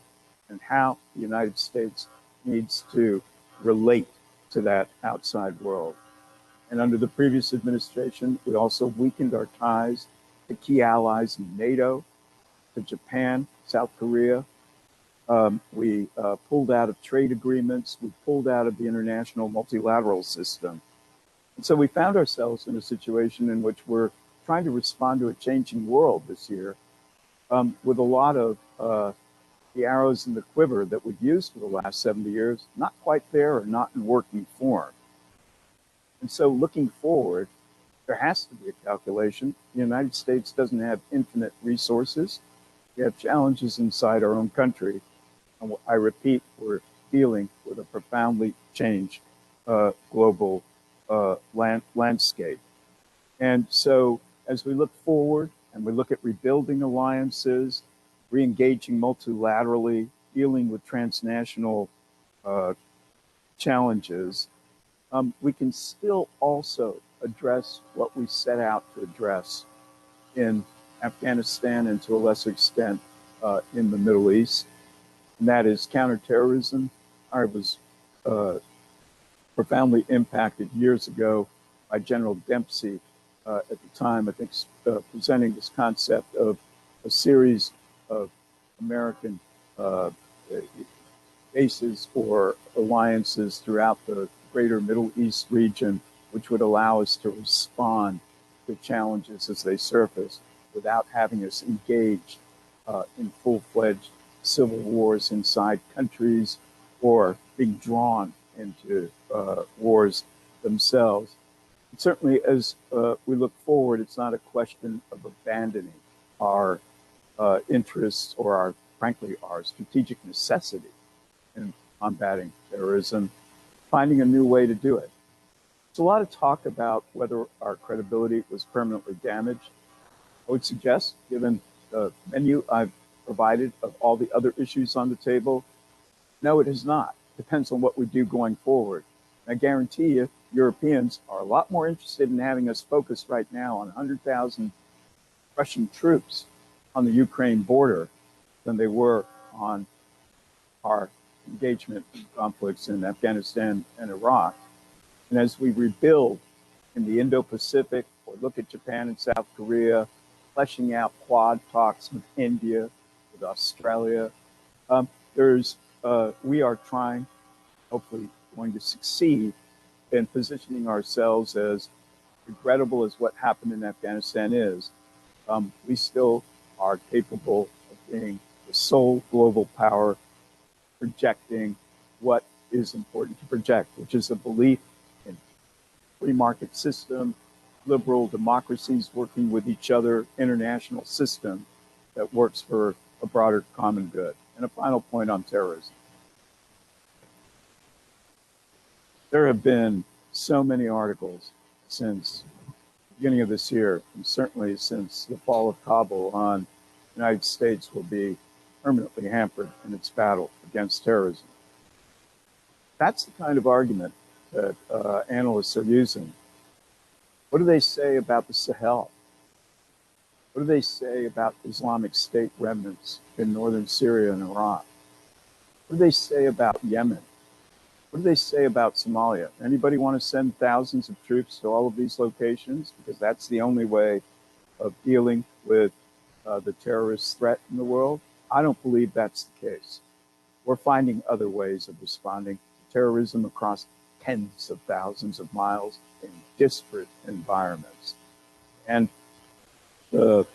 and how the United States needs to relate to that outside world. And under the previous administration, we also weakened our ties to key allies in NATO, to Japan, South Korea. We pulled out of trade agreements. We pulled out of the international multilateral system. And so we found ourselves in a situation in which we're trying to respond to a changing world this year with a lot of the arrows in the quiver that we've used for the last 70 years, not quite there or not in working form. And so looking forward, there has to be a calculation. The United States doesn't have infinite resources. We have challenges inside our own country. And I repeat, we're dealing with a profoundly changed global landscape. And so as we look forward and we look at rebuilding alliances, re-engaging multilaterally, dealing with transnational challenges, we can still also address what we set out to address in Afghanistan and to a lesser extent in the Middle East, and that is counterterrorism. I was profoundly impacted years ago by General Dempsey at the time, I think, presenting this concept of a series of American bases or alliances throughout the greater Middle East region, which would allow us to respond to challenges as they surface without having us engage in full-fledged civil wars inside countries or being drawn into wars themselves. And certainly, as we look forward, it's not a question of abandoning our interests or frankly, our strategic necessity in combating terrorism, finding a new way to do it. There's a lot of talk about whether our credibility was permanently damaged. I would suggest, given the menu I've provided of all the other issues on the table, no, it has not. Depends on what we do going forward. I guarantee you, Europeans are a lot more interested in having us focus right now on 100,000 Russian troops on the Ukraine border than they were on our engagement in conflicts in Afghanistan and Iraq. And as we rebuild in the Indo-Pacific, or look at Japan and South Korea, fleshing out Quad talks with India, with Australia, we are trying, hopefully going to succeed in positioning ourselves as regrettable as what happened in Afghanistan is. We still are capable of being the sole global power projecting what is important to project, which is a belief in free market system, liberal democracies working with each other, international system that works for a broader common good. And a final point on terrorism. There have been so many articles since the beginning of this year, and certainly since the fall of Kabul, on the United States will be permanently hampered in its battle against terrorism. That's the kind of argument that analysts are using. What do they say about the Sahel? What do they say about Islamic State remnants in northern Syria and Iraq? What do they say about Yemen? What do they say about Somalia? Anybody want to send thousands of troops to all of these locations? Because that's the only way of dealing with the terrorist threat in the world? I don't believe that's the case. We're finding other ways of responding to terrorism across tens of thousands of miles in disparate environments. And the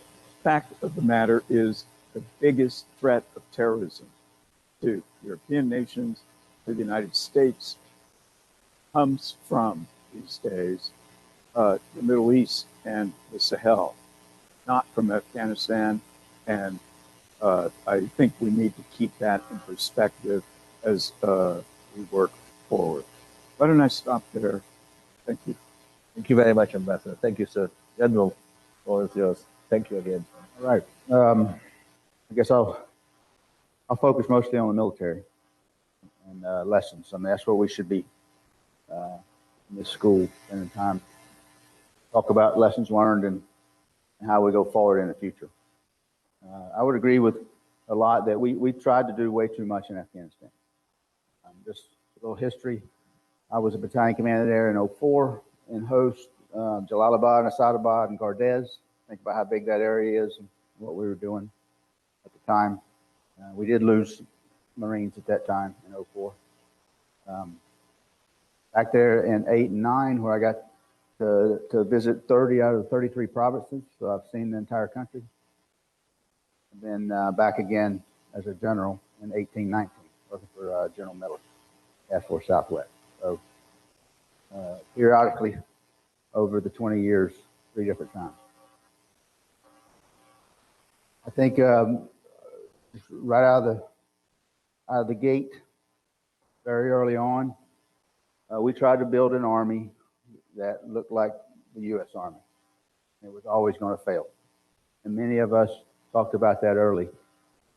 fact of the matter is the biggest threat of terrorism to European nations, to the United States, comes from, these days, the Middle East and the Sahel, not from Afghanistan. And I think we need to keep that in perspective as we work forward. Why don't I stop there? Thank you. Thank you very much, Ambassador. Thank you, sir. General, all is yours. Thank you again. All right. I guess I'll focus mostly on the military and lessons. I mean, that's where we should be in this school and in time. Talk about lessons learned and how we go forward in the future. I would agree with a lot that we tried to do way too much in Afghanistan. Just a little history. I was a battalion commander there in 04 in Host, Jalalabad, Asadabad, and Gardez. Think about how big that area is and what we were doing at the time. We did lose Marines at that time in 04. Back there in 8 and 9, where I got to visit 30 out of the 33 provinces, so I've seen the entire country. And then back again as a general in 18, 19, working for General Miller, Task Force Southwest. So periodically over the 20 years, 3 different times. I think right out of the gate, very early on, we tried to build an army that looked like the U.S. Army. It was always going to fail. And many of us talked about that early.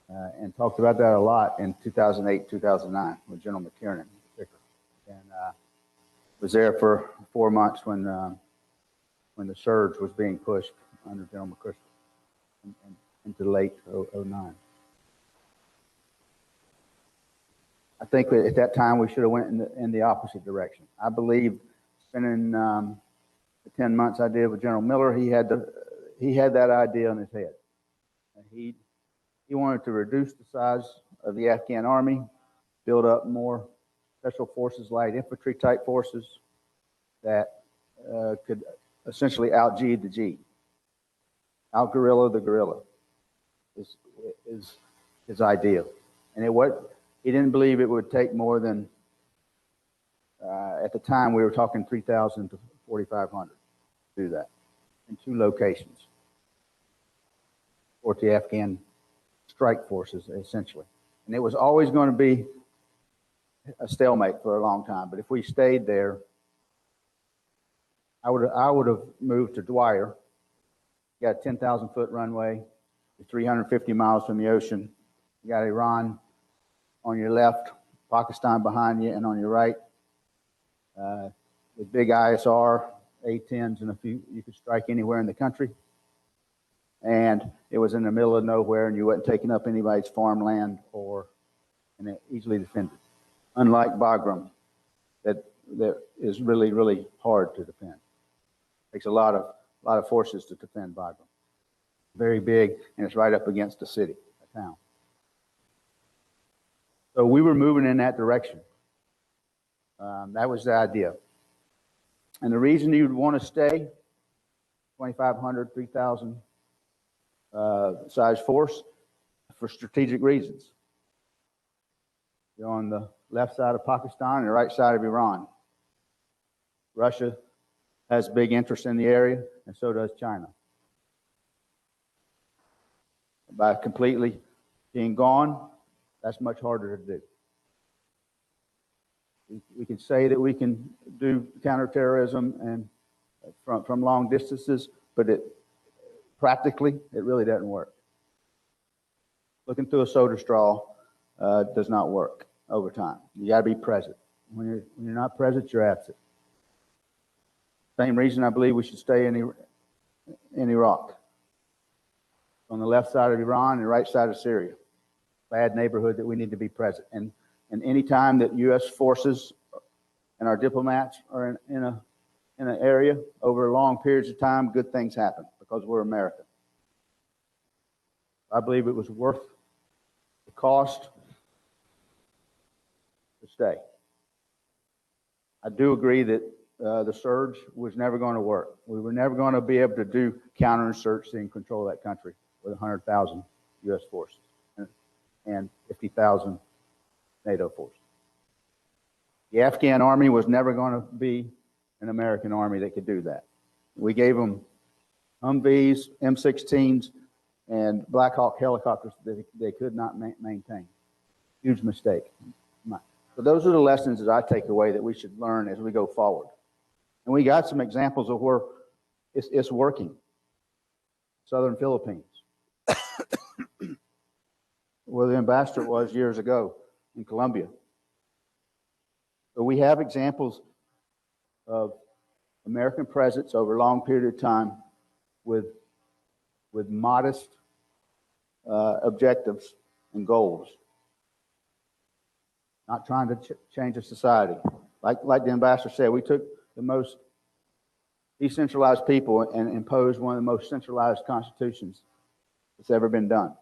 and talked about that a lot in 2008, 2009 with General McKinley in particular. And was there for 4 months when the surge was being pushed under General McKinley into late 09. I think that at that time we should have went in the opposite direction. I believe spending the 10 months I did with General Miller, he had that idea in his head. And he wanted to reduce the size of the Afghan army, build up more special forces, light infantry type forces that could essentially out-G the G, out-guerrilla the guerrilla is his idea. And he didn't believe it would take more than, at the time we were talking 3,000 to 4,500 to do that in 2 locations for the Afghan strike forces, essentially. And it was always going to be a stalemate for a long time. But if we stayed there, I would have moved to Dwyer. You got a 10,000 foot runway, you're 350 miles from the ocean. You got Iran on your left, Pakistan behind you, and on your right, with big ISR, A-10s, and you could strike anywhere in the country. And it was in the middle of nowhere, and you wasn't taking up anybody's farmland, and it easily defended. Unlike Bagram, that is really, really hard to defend. It takes a lot of forces to defend Bagram. Very big, and it's right up against the city, a town. So we were moving in that direction. That was the idea. And the reason you'd want to stay 2,500, 3,000 size force, for strategic reasons. You're on the left side of Pakistan and the right side of Iran. Russia has big interest in the area, and so does China. By completely being gone, that's much harder to do. We can say that we can do counterterrorism and from long distances, but practically, it really doesn't work. Looking through a soda straw does not work over time. You got to be present. When you're not present, you're absent. Same reason I believe we should stay in Iraq. On the left side of Iran and the right side of Syria. Bad neighborhood that we need to be present. And any time that U.S. forces and our diplomats are in an area over long periods of time, good things happen because we're America. I believe it was worth the cost to stay. I do agree that the surge was never going to work. We were never going to be able to do counterinsurgency and control that country with 100,000 U.S. forces and 50,000 NATO forces. The Afghan army was never going to be an American army that could do that. We gave them Humvees, M16s, and Black Hawk helicopters that they could not maintain. Huge mistake. So those are the lessons that I take away that we should learn as we go forward. And we got some examples of where it's working. Southern Philippines, where the ambassador was years ago in Colombia. So we have examples of American presence over a long period of time with modest objectives and goals. Not trying to change a society. Like the ambassador said, we took the most decentralized people and imposed one of the most centralized constitutions that's ever been done.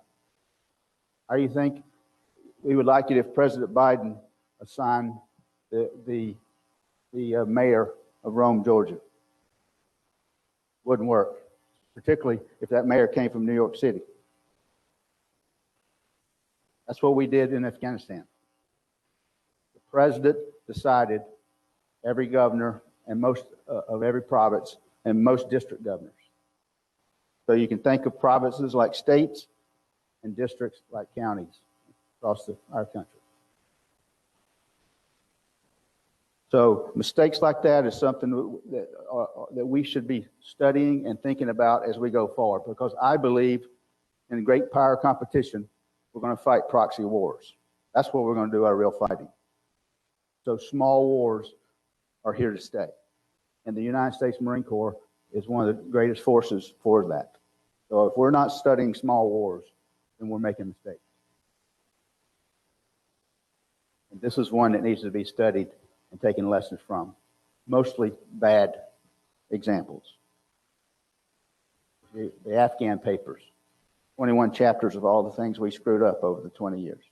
How do you think we would like it if President Biden assigned the mayor of Rome, Georgia? Wouldn't work, particularly if that mayor came from New York City. That's what we did in Afghanistan. The president decided every governor and most of every province and most district governors. So you can think of provinces like states and districts like counties across our country. So mistakes like that is something that we should be studying and thinking about as we go forward, because I believe in great power competition, we're going to fight proxy wars. That's where we're going to do our real fighting. So small wars are here to stay. And the United States Marine Corps is one of the greatest forces for that. So if we're not studying small wars, then we're making mistakes. And this is one that needs to be studied and taken lessons from. Mostly bad examples. The Afghan papers, 21 chapters of all the things we screwed up over the 20 years.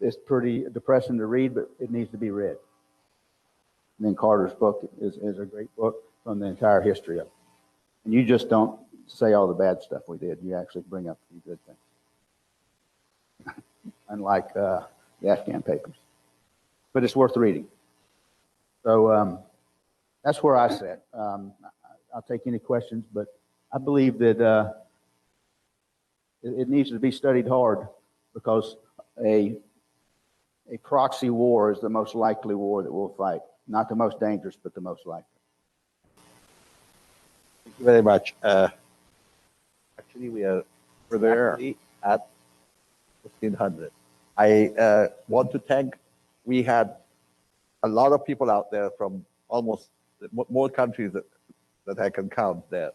It's pretty depressing to read, but it needs to be read. And then Carter's book is a great book from the entire history of it. And you just don't say all the bad stuff we did. You actually bring up the good things. Unlike the Afghan papers. But it's worth reading. So that's where I sit. I'll take any questions, but I believe that it needs to be studied hard because a proxy war is the most likely war that we'll fight. Not the most dangerous, but the most likely. Thank you very much. Actually, we're there at 1500. I want to thank, we had a lot of people out there from almost more countries that I can count there.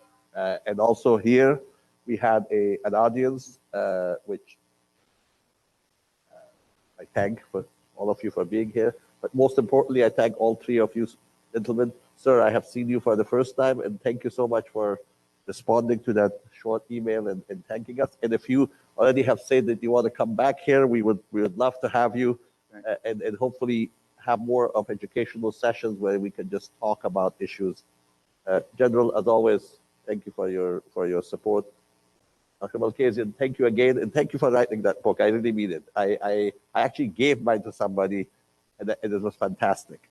And also here, we had an audience, which I thank for all of you for being here. But most importantly, I thank all three of you gentlemen. Sir, I have seen you for the first time, and thank you so much for responding to that short email and thanking us. And if you already have said that you want to come back here, we would love to have you, and hopefully have more of educational sessions where we can just talk about issues. General, as always, thank you for your support. Dr. Malkasian, thank you again, and thank you for writing that book. I really mean it. I actually gave mine to somebody, and it was fantastic.